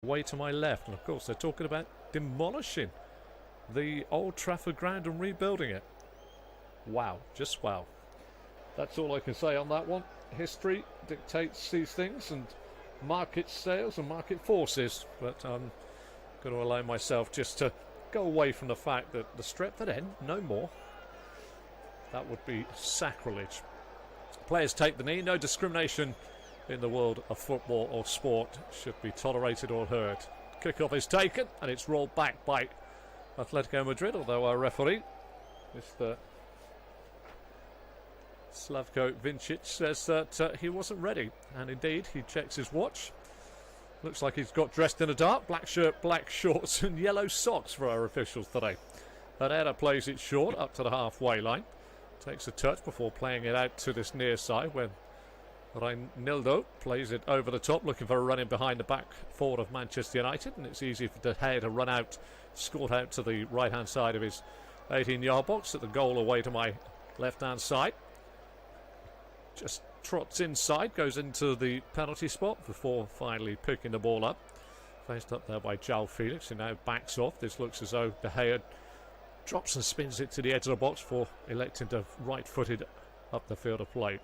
Way to my left, and of course they're talking about demolishing the Old Trafford ground and rebuilding it. Wow, just wow. That's all I can say on that one. History dictates these things, and market sales and market forces, but I'm going to allow myself just to go away from the fact that the Stretford End, no more. That would be sacrilege. Players take the knee. No discrimination in the world of football or sport should be tolerated or heard. Kick-off is taken, and it's rolled back by Atletico Madrid, although our referee, Mr. Slavko Vincic, says that he wasn't ready, and indeed he checks his watch. Looks like he's got dressed in the dark, black shirt, black shorts and yellow socks for our officials today. Herrera plays it short up to the halfway line, takes a touch before playing it out to this near side when Reinildo plays it over the top, looking for a run in behind the back forward of Manchester United, and it's easy for De Gea to run out, scored out to the right hand side of his 18-yard box at the goal away to my left hand side. Just trots inside, goes into the penalty spot before finally picking the ball up. Faced up there by João Felix, who now backs off. This looks as though De Gea drops and spins it to the edge of the box for electing to right-footed up the field of play.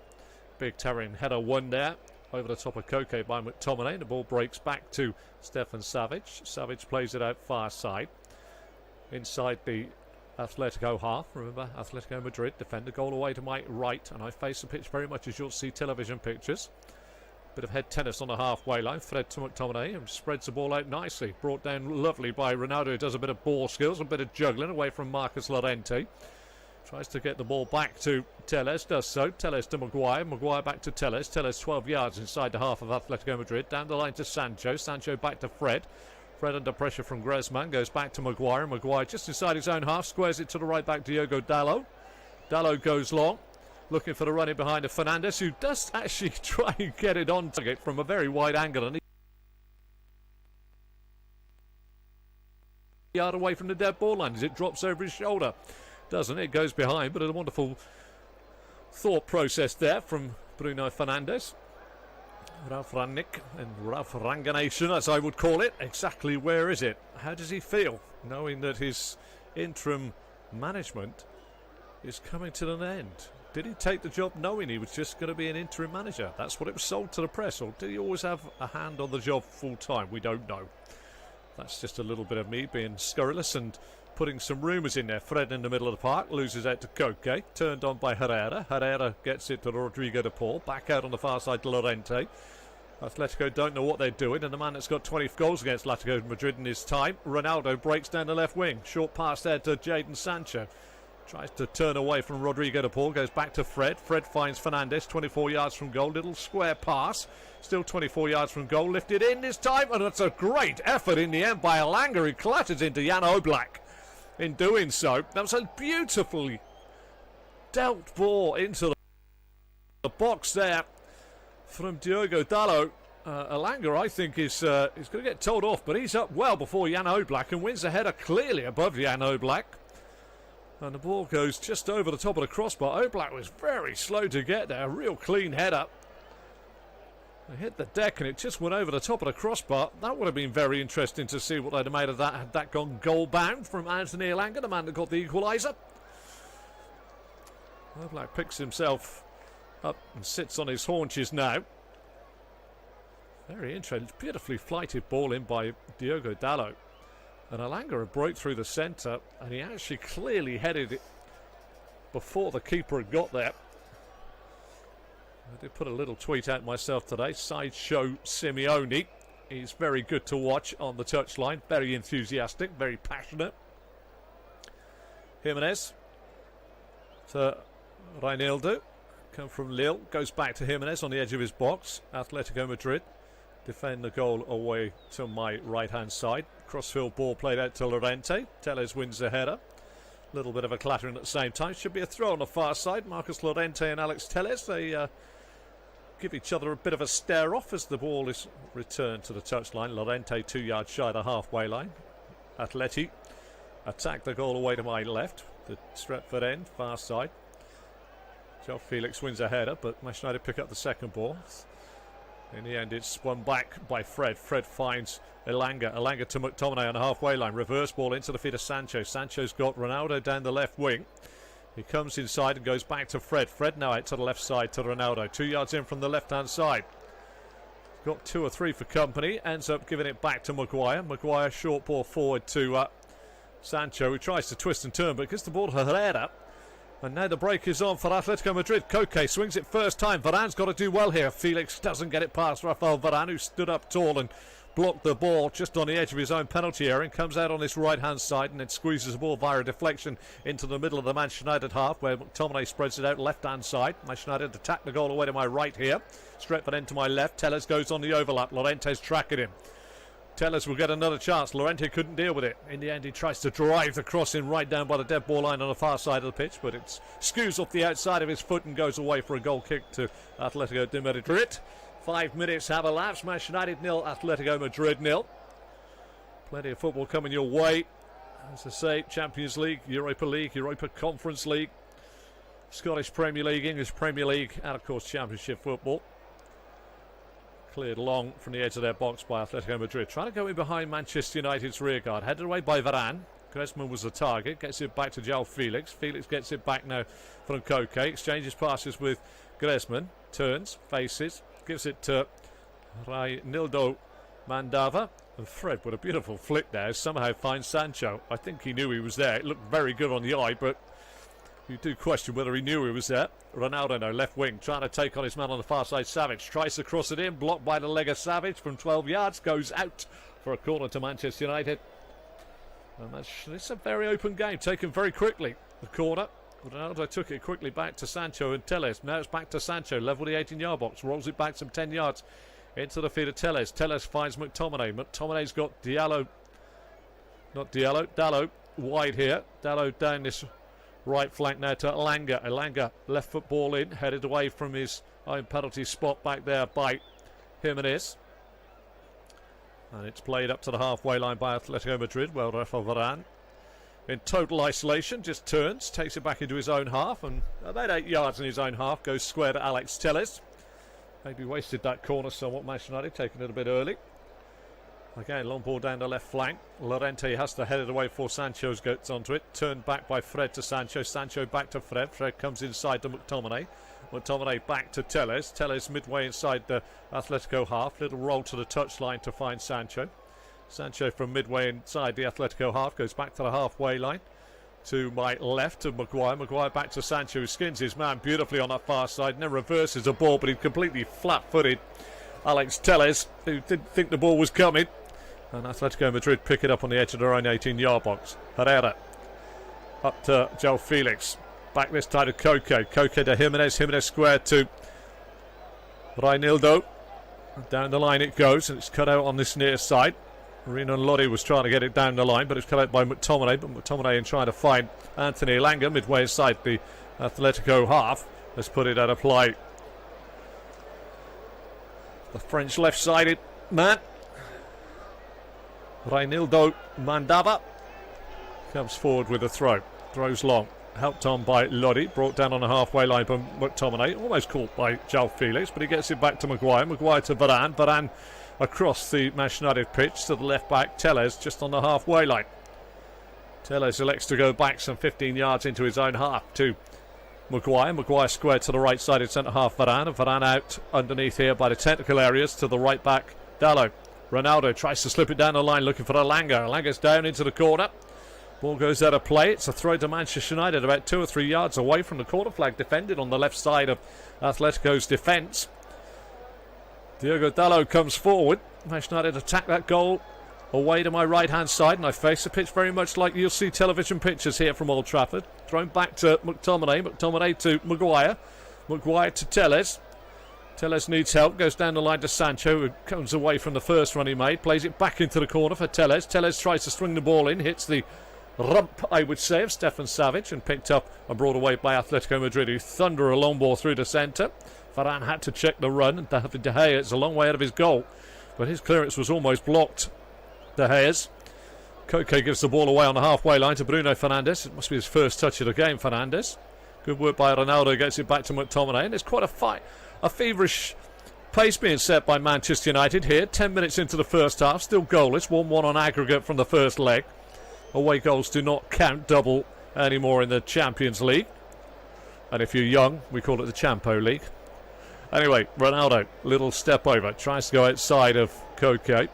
Big Terran header one there over the top of Koke by McTominay. The ball breaks back to Stefan Savic. Savic plays it out far side inside the Atletico half. Remember, Atletico Madrid defend the goal away to my right, and I face the pitch very much as you'll see television pictures. Bit of head tennis on the halfway line. Fred to McTominay and spreads the ball out nicely. Brought down lovely by Ronaldo, who does a bit of ball skills, a bit of juggling away from Marcus Llorente. Tries to get the ball back to Telles, does so. Telles to Maguire, Maguire back to Telles. Telles 12 yards inside the half of Atletico Madrid. Down the line to Sancho. Sancho back to Fred. Fred under pressure from Griezmann, goes back to Maguire. Maguire just inside his own half, squares it to the right back, Diogo Dalot. Dalot goes long, looking for the run in behind of Fernandes, who does actually try and get it on target from a very wide angle. And yard away from the dead ball line as it drops over his shoulder. Doesn't it? Goes behind, but a wonderful thought process there from Bruno Fernandes. Ralf Rangnick and Ralf Ranganation, as I would call it. Exactly where is it? How does he feel knowing that his interim management is coming to an end? Did he take the job knowing he was just going to be an interim manager? That's what it was sold to the press. Or did he always have a hand on the job full time? We don't know. That's just a little bit of me being scurrilous and putting some rumours in there. Fred in the middle of the park, loses out to Koke, turned on by Herrera. Herrera gets it to Rodrigo de Paul, back out on the far side to Llorente. Atletico don't know what they're doing, and the man that's got 20 goals against Atletico Madrid in his time, Ronaldo, breaks down the left wing. Short pass there to Jadon Sancho. Tries to turn away from Rodrigo de Paul, goes back to Fred. Fred finds Fernandes, 24 yards from goal. Little square pass, still 24 yards from goal. Lifted in this time, and it's a great effort in the end by Elanga, who clatters into Jan Oblak. In doing so, that was a beautifully dealt ball into the box there from Diogo Dalot. Elanga, I think, is going to get told off, but he's up well before Jan Oblak and wins the header clearly above Jan Oblak. And the ball goes just over the top of the crossbar. Oblak was very slow to get there. A real clean header. It hit the deck and it just went over the top of the crossbar. That would have been very interesting to see what they'd have made of that had that gone goal bound from Anthony Elanga, the man that got the equaliser. Oblak picks himself up and sits on his haunches now. Very interesting. Beautifully flighted ball in by Diogo Dalot. And Elanga had broke through the centre, and he actually clearly headed it before the keeper had got there. I did put a little tweet out myself today. Sideshow Simeone. He's very good to watch on the touchline. Very enthusiastic, very passionate. Jimenez to Reinildo. Come from Lille. Goes back to Jimenez on the edge of his box. Atletico Madrid defend the goal away to my right-hand side. Crossfield ball played out to Llorente. Telles wins the header. A little bit of a clattering at the same time. Should be a throw on the far side. Marcus Llorente and Alex Telles, they give each other a bit of a stare off as the ball is returned to the touchline. Llorente 2 yards shy of the halfway line. Atleti attack the goal away to my left. The Stretford end, far side. João Felix wins a header, but Manchester United pick up the second ball. In the end, it's won back by Fred. Fred finds Elanga. Elanga to McTominay on the halfway line. Reverse ball into the feet of Sancho. Sancho's got Ronaldo down the left wing. He comes inside and goes back to Fred. Fred now out to the left side to Ronaldo. 2 yards in from the left-hand side. Got 2 or 3 for company. Ends up giving it back to Maguire. Maguire short ball forward to Sancho, who tries to twist and turn, but gets the ball to Herrera. And now the break is on for Atletico Madrid. Koke swings it first time. Varane's got to do well here. Felix doesn't get it past Rafael Varane, who stood up tall and blocked the ball just on the edge of his own penalty area, and comes out on his right-hand side and then squeezes the ball via a deflection into the middle of the Manchester United half, where McTominay spreads it out left-hand side. Manchester United attack the goal away to my right here. Stretford into my left. Tellez goes on the overlap. Llorente's tracking him. Tellez will get another chance. Llorente couldn't deal with it. In the end, he tries to drive the cross in right down by the dead ball line on the far side of the pitch, but it skews off the outside of his foot and goes away for a goal kick to Atletico de Madrid. 5 minutes have elapsed. Manchester United 0, Atletico Madrid 0. Plenty of football coming your way. As I say, Champions League, Europa Conference League, Scottish Premier League, English Premier League, and of course Championship football. Cleared long from the edge of their box by Atletico Madrid. Trying to go in behind Manchester United's rear guard. Headed away by Varane. Griezmann was the target. Gets it back to João Felix. Felix gets it back now from Koke. Exchanges passes with Griezmann. Turns, faces. Gives it to Reinildo Mandava. And Fred with a beautiful flick there. Somehow finds Sancho. I think he knew he was there. It looked very good on the eye, but you do question whether he knew he was there. Ronaldo now, left wing, trying to take on his man on the far side. Savage tries to cross it in, blocked by the leg of Savage from 12 yards, goes out for a corner to Manchester United. And it's a very open game, taken very quickly. The corner, Ronaldo took it quickly back to Sancho and Tellez. Now it's back to Sancho, level the 18-yard box, rolls it back some 10 yards into the feet of Tellez. Tellez finds McTominay. McTominay's got Dallo wide here. Dallo down this right flank now to Elanga. Elanga left foot ball in, headed away from his own penalty spot back there by Jimenez. And it's played up to the halfway line by Atletico Madrid. Well, Rafael Varane in total isolation, just turns, takes it back into his own half, and about 8 yards in his own half, goes square to Alex Tellez. Maybe wasted that corner somewhat, Manchester United, taking it a bit early. Again, long ball down the left flank. Llorente has to head it away before Sancho gets onto it. Turned back by Fred to Sancho. Sancho back to Fred. Fred comes inside to McTominay. McTominay back to Tellez. Tellez midway inside the Atletico half. Little roll to the touchline to find Sancho. Sancho from midway inside the Atletico half goes back to the halfway line. To my left to Maguire. Maguire back to Sancho, who skins his man beautifully on that far side. And then reverses the ball, but he completely flat-footed Alex Tellez, who didn't think the ball was coming. And Atletico Madrid pick it up on the edge of their own 18-yard box. Herrera up to João Felix. Back this time to Koke. Koke to Jimenez. Jimenez square to Reinildo. Down the line it goes, and it's cut out on this near side. Renan Lodi was trying to get it down the line, but it's cut out by McTominay. But McTominay in trying to find Anthony Elanga midway inside the Atletico half has put it out of play. The French left-sided man, Reinildo Mandava, comes forward with a throw. Throws long. Helped on by Lodi. Brought down on the halfway line by McTominay. Almost caught by João Felix, but he gets it back to Maguire. Maguire to Varane. Varane across the Manchester United pitch to the left back. Tellez just on the halfway line. Tellez elects to go back some 15 yards into his own half to Maguire. Maguire squared to the right side in centre half Varane. And Varane out underneath here by the technical areas to the right back Dallo. Ronaldo tries to slip it down the line looking for Elanga. Elanga's down into the corner. Ball goes out of play. It's a throw to Manchester United about 2 or 3 yards away from the corner flag, defended on the left side of Atletico's defence. Diogo Dallo comes forward. Manchester United attack that goal away to my right hand side, and I face the pitch very much like you'll see television pictures here from Old Trafford. Thrown back to McTominay. McTominay to Maguire. Maguire to Tellez. Tellez needs help, goes down the line to Sancho, who comes away from the first run he made, plays it back into the corner for Tellez. Tellez tries to swing the ball in, hits the rump, I would say, of Stefan Savic, and picked up and brought away by Atletico Madrid, who thunder a long ball through the centre. Varane had to check the run, and David De Gea is a long way out of his goal, but his clearance was almost blocked. De Gea's. Koke gives the ball away on the halfway line to Bruno Fernandes. It must be his first touch of the game, Fernandes. Good work by Ronaldo, gets it back to McTominay, and it's quite a feverish Pace being set by Manchester United here. 10 minutes into the first half. Still goalless. 1-1 on aggregate from the first leg. Away goals do not count double anymore in the Champions League. And if you're young, we call it the Champo League. Anyway, Ronaldo, little step over. Tries to go outside of Koke.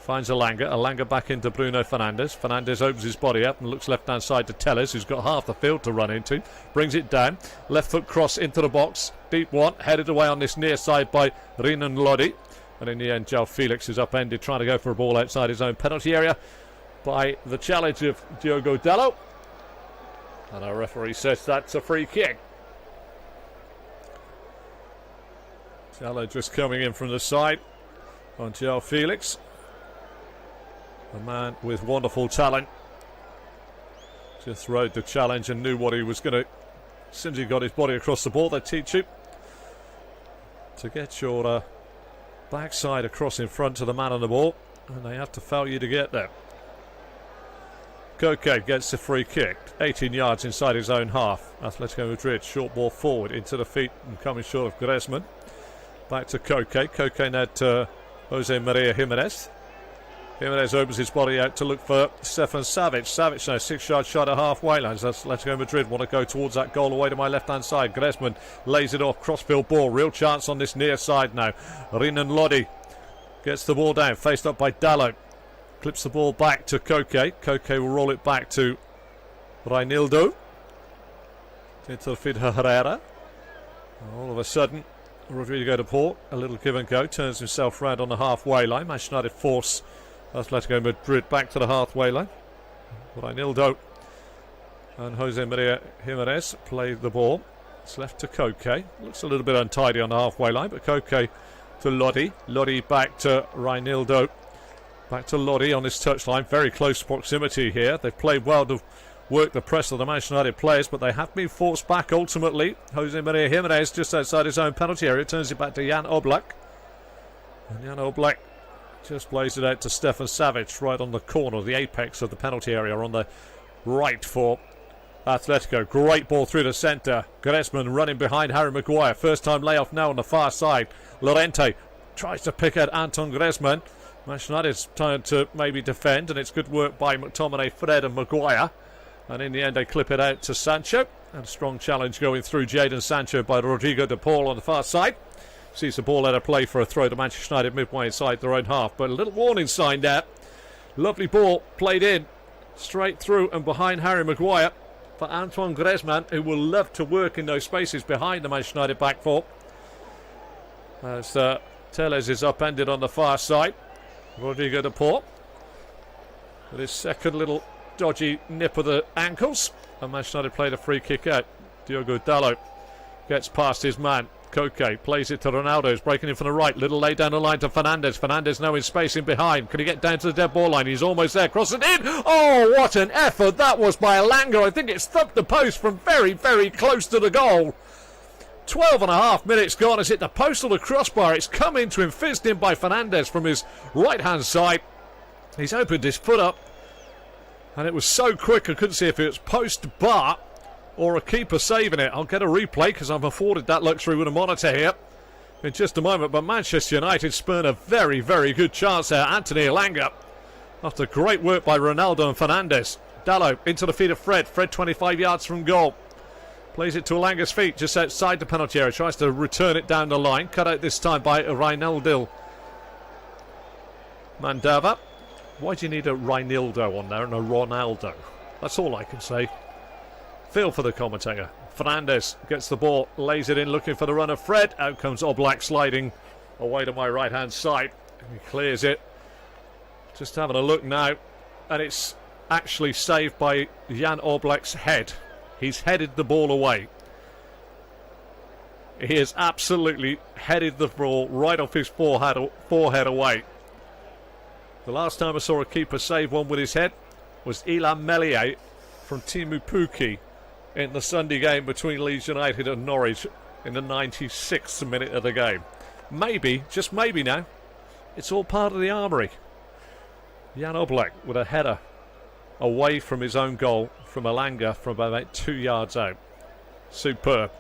Finds Alanga. Alanga back into Bruno Fernandes. Fernandes opens his body up and looks left-hand side to Telles, who's got half the field to run into. Brings it down. Left foot cross into the box. Deep one. Headed away on this near side by Renan Lodi. And in the end, João Felix is upended, trying to go for a ball outside his own penalty area by the challenge of Diogo Dalot. And our referee says that's a free kick. Dalot just coming in from the side on João Felix. A man with wonderful talent. Just rode the challenge and knew what he was going to. As soon as he got his body across the ball, they teach you to get your backside across in front of the man on the ball, and they have to foul you to get there. Koke gets the free kick, 18 yards inside his own half. Atletico Madrid, short ball forward into the feet and coming short of Griezmann. Back to Koke. Koke now to Jose Maria Jimenez. Jimenez opens his body out to look for Stefan Savic. Savic now 6 yards short of halfway line. Atletico Madrid want to go towards that goal away to my left-hand side. Griezmann lays it off, crossfield ball. Real chance on this near side now. Renan Lodi gets the ball down, faced up by Dalot. Clips the ball back to Koke. Koke will roll it back to Reinildo. Into the feet of Herrera. All of a sudden, Rodrigo de Paul, a little give and go, turns himself round on the halfway line. Manchester United force Atletico Madrid back to the halfway line. Reinildo and Jose Maria Jimenez play the ball. It's left to Koke. Looks a little bit untidy on the halfway line, but Koke to Lodi. Lodi back to Reinildo. Back to Lodi on this touchline. Very close proximity here. They've played well to work the press of the Manchester United players, but they have been forced back ultimately. Jose Maria Jimenez just outside his own penalty area. Turns it back to Jan Oblak. And Jan Oblak just plays it out to Stefan Savic right on the corner, the apex of the penalty area on the right for Atletico. Great ball through the centre. Griezmann running behind Harry Maguire. First time layoff now on the far side. Llorente tries to pick at Anton Griezmann. Manchester United's trying to maybe defend, and it's good work by McTominay, Fred and Maguire. And in the end they clip it out to Sancho. And a strong challenge going through Jadon Sancho by Rodrigo de Paul on the far side. Sees the ball out of play for a throw to Manchester United midway inside their own half. But a little warning sign there. Lovely ball played in straight through and behind Harry Maguire for Antoine Griezmann, who will love to work in those spaces behind the Manchester United back four. As Telles is upended on the far side. Rodrigo de Paul with his second little dodgy nip of the ankles. And Manchester United played a free kick out. Diogo Dalot gets past his man. Koke plays it to Ronaldo, who's breaking in from the right. Little lay down the line to Fernandes. Fernandes now in space in behind. Can he get down to the dead ball line? He's almost there. Cross it in. Oh, what an effort that was by Alanga. I think it's thumped the post from very, very close to the goal. 12 and a half minutes gone. It's hit the post or the crossbar. It's come into him, fizzed in by Fernandes from his right-hand side. He's opened his foot up, and it was so quick I couldn't see if it was post bar or a keeper saving it. I'll get a replay because I'm afforded that luxury with a monitor here in just a moment. But Manchester United spurn a very, very good chance there. Anthony Alanga, after great work by Ronaldo and Fernandes. Dalot into the feet of Fred. Fred 25 yards from goal. Plays it to Alanga's feet just outside the penalty area. Tries to return it down the line. Cut out this time by Reinildo Mandava. Why do you need a Reinildo on there and a Ronaldo? That's all I can say. Feel for the commentator. Fernandes gets the ball, lays it in, looking for the run of Fred. Out comes Oblak sliding away to my right-hand side. He clears it. Just having a look now. And it's actually saved by Jan Oblak's head. He's headed the ball away. He has absolutely headed the ball right off his forehead away. The last time I saw a keeper save one with his head was Ilham Melier from Timu Puki in the Sunday game between Leeds United and Norwich in the 96th minute of the game. Maybe, just maybe now, it's all part of the armoury. Jan Oblak with a header away from his own goal from Alanga from about 2 yards out. Superb.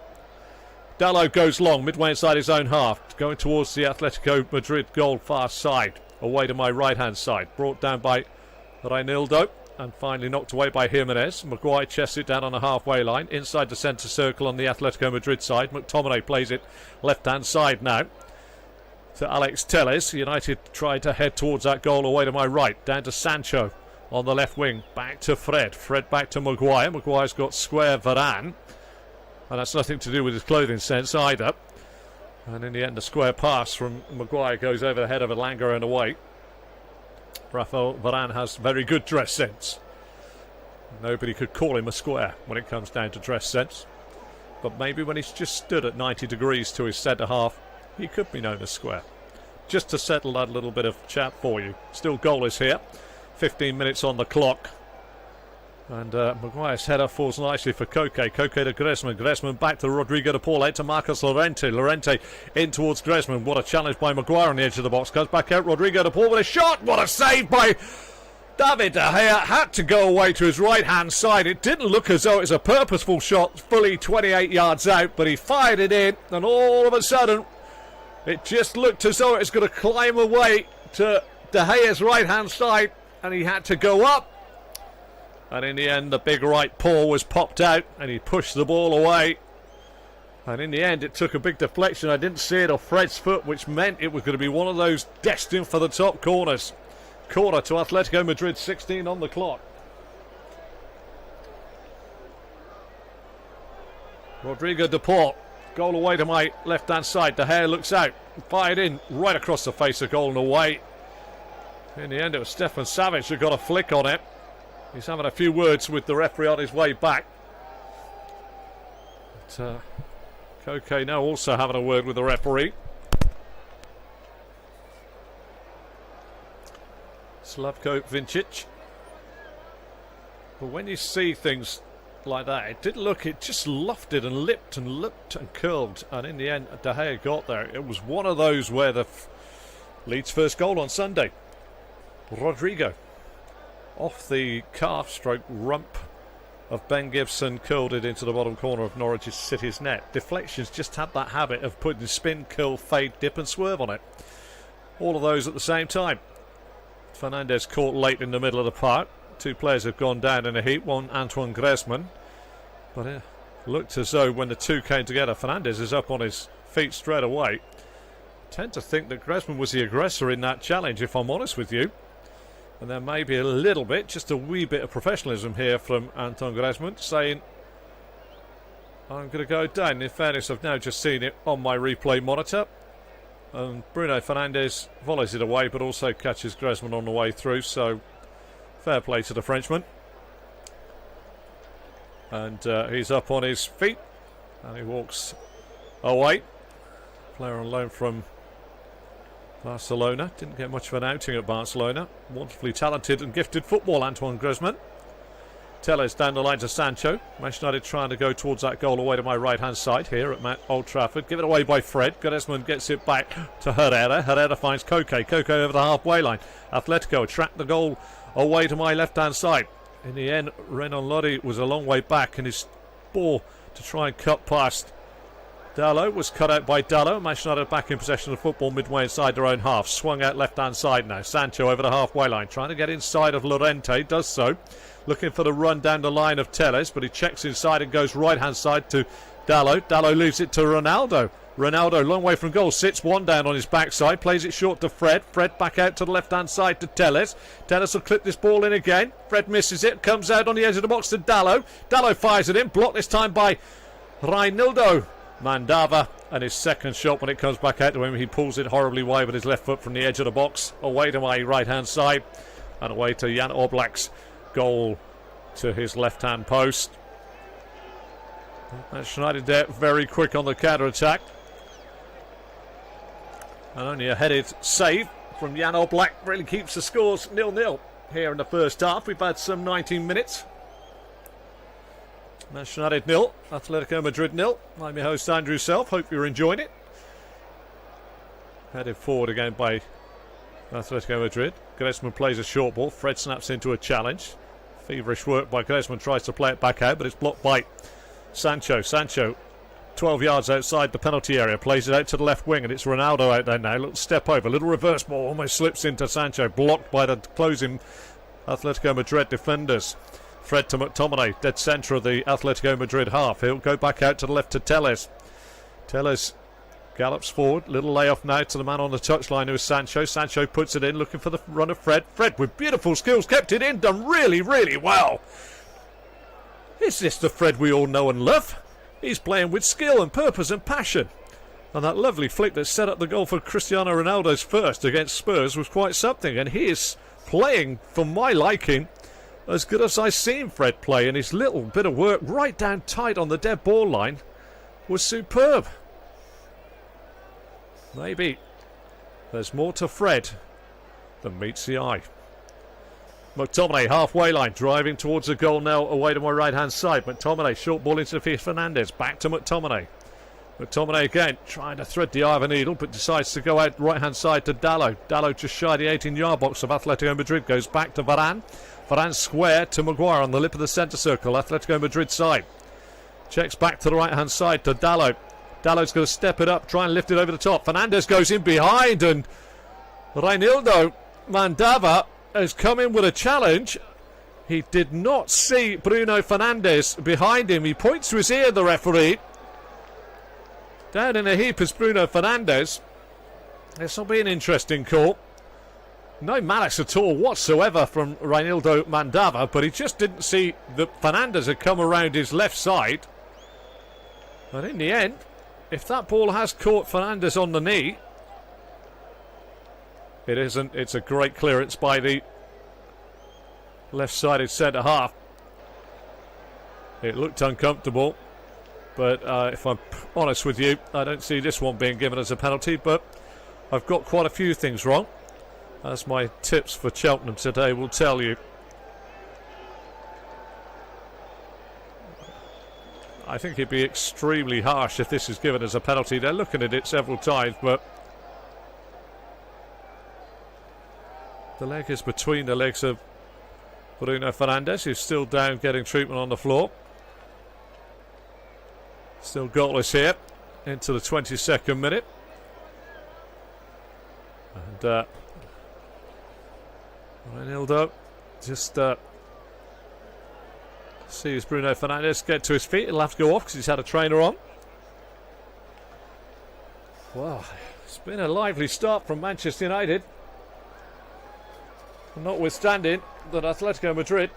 Dalot goes long, midway inside his own half, going towards the Atletico Madrid goal far side, away to my right-hand side. Brought down by Reinildo, and finally knocked away by Jimenez. Maguire chests it down on the halfway line, inside the centre circle on the Atletico Madrid side. McTominay plays it left-hand side now to Alex Telles. United tried to head towards that goal away to my right, down to Sancho on the left wing, back to Fred. Fred back to Maguire. Maguire's got square Varane, and that's nothing to do with his clothing sense either. And in the end, the square pass from Maguire goes over the head of Elanga and away. Rafael Varane has very good dress sense. Nobody could call him a square when it comes down to dress sense. But maybe when he's just stood at 90 degrees to his centre half, he could be known as square. Just to settle that little bit of chat for you. Still goalless here. 15 minutes on the clock. And Maguire's header falls nicely for Koke. Koke to Griezmann. Griezmann back to Rodrigo de Paul. Out to Marcos Llorente. Llorente in towards Griezmann. What a challenge by Maguire on the edge of the box. Goes back out. Rodrigo de Paul with a shot. What a save by David De Gea. Had to go away to his right-hand side. It didn't look as though it was a purposeful shot. Fully 28 yards out. But he fired it in. And all of a sudden, it just looked as though it was going to climb away to De Gea's right-hand side. And he had to go up. And in the end, the big right paw was popped out and he pushed the ball away. And in the end, it took a big deflection. I didn't see it off Fred's foot, which meant it was going to be one of those destined for the top corners. Corner to Atletico Madrid, 16 on the clock. Rodrigo de Paul, goal away to my left-hand side. De Gea looks out, fired in right across the face of goal and away. In the end, it was Stefan Savic who got a flick on it. He's having a few words with the referee on his way back. But, Koke now also having a word with the referee. Slavko Vincic. But when you see things like that, it just lofted and lipped and lipped and curled. And in the end, De Gea got there. It was one of those where the Leeds' first goal on Sunday. Rodrigo. Off the calf stroke rump of Ben Gibson, curled it into the bottom corner of Norwich City's net. Deflections just had that habit of putting spin, curl, fade, dip and swerve on it. All of those at the same time. Fernandes caught late in the middle of the park. Two players have gone down in a heap. One, Antoine Griezmann. But it looked as though when the two came together, Fernandes is up on his feet straight away. I tend to think that Griezmann was the aggressor in that challenge, if I'm honest with you. And there may be a little bit, just a wee bit of professionalism here from Antoine Griezmann, saying, I'm going to go down. In fairness, I've now just seen it on my replay monitor. And Bruno Fernandes volleys it away, but also catches Griezmann on the way through. So, fair play to the Frenchman. And he's up on his feet. And he walks away. Player on loan from Barcelona. Didn't get much of an outing at Barcelona. Wonderfully talented and gifted football, Antoine Griezmann. Telles down the line to Sancho. Manchester United trying to go towards that goal away to my right-hand side here at Old Trafford. Give it away by Fred. Griezmann gets it back to Herrera. Herrera finds Koke. Koke over the halfway line. Atletico attract the goal away to my left-hand side. In the end, Renan Lodi was a long way back, and his ball to try and cut past Dalot was cut out by Dalot. Manchester United back in possession of the football midway inside their own half. Swung out left-hand side now. Sancho over the halfway line. Trying to get inside of Llorente. Does so. Looking for the run down the line of Telles. But he checks inside and goes right-hand side to Dalot. Dalot leaves it to Ronaldo. Ronaldo, long way from goal. Sits one down on his backside. Plays it short to Fred. Fred back out to the left-hand side to Telles. Telles will clip this ball in again. Fred misses it. Comes out on the edge of the box to Dalot. Dalot fires it in. Blocked this time by Reinildo Mandava, and his second shot when it comes back out to him, he pulls it horribly wide with his left foot from the edge of the box, away to my right hand side and away to Jan Oblak's goal to his left hand post. Manchester United there very quick on the counter attack, and only a headed save from Jan Oblak really keeps the scores 0-0 here in the first half. We've had some 19 minutes. Manchester United 0, Atletico Madrid 0. I'm your host Andrew Self, hope you're enjoying it. Headed forward again by Atletico Madrid. Griezmann plays a short ball, Fred snaps into a challenge. Feverish work by Griezmann, tries to play it back out, but it's blocked by Sancho. Sancho 12 yards outside the penalty area, plays it out to the left wing, and it's Ronaldo out there now. Little step over, little reverse ball, almost slips into Sancho, blocked by the closing Atletico Madrid defenders. Fred to McTominay, dead centre of the Atletico Madrid half. He'll go back out to the left to Telles. Telles gallops forward, little layoff now to the man on the touchline who is Sancho. Sancho puts it in, looking for the run of Fred. Fred with beautiful skills, kept it in, done really, really well. Is this the Fred we all know and love? He's playing with skill and purpose and passion. And that lovely flick that set up the goal for Cristiano Ronaldo's first against Spurs was quite something. And he is playing, for my liking, as good as I've seen Fred play. And his little bit of work right down tight on the dead ball line was superb. Maybe there's more to Fred than meets the eye. McTominay, halfway line, driving towards the goal now, away to my right-hand side. McTominay, short ball into Fernandez, back to McTominay. McTominay again, trying to thread the eye of a needle, but decides to go out right-hand side to Dalot. Dalot just shy the 18-yard box of Atletico Madrid, goes back to Varane. Varane square to Maguire on the lip of the centre circle, Atletico Madrid side. Checks back to the right-hand side to Dalot. Dalot's going to step it up, try and lift it over the top. Fernandez goes in behind, and Reinildo Mandava has come in with a challenge. He did not see Bruno Fernandes behind him. He points to his ear, the referee. Down in a heap is Bruno Fernandes. This will be an interesting call. No malice at all whatsoever from Reinildo Mandava, but he just didn't see that Fernandes had come around his left side. And in the end, if that ball has caught Fernandes on the knee, it isn't. It's a great clearance by the left-sided centre half. It looked uncomfortable, but if I'm honest with you, I don't see this one being given as a penalty, but I've got quite a few things wrong, as my tips for Cheltenham today will tell you. I think it'd be extremely harsh if this is given as a penalty. They're looking at it several times, but the leg is between the legs of Bruno Fernandes, who's still down getting treatment on the floor. Still goalless here into the 22nd minute. And Reinildo just sees Bruno Fernandes get to his feet. He'll have to go off because he's had a trainer on. Well, it's been a lively start from Manchester United. Notwithstanding that Atletico Madrid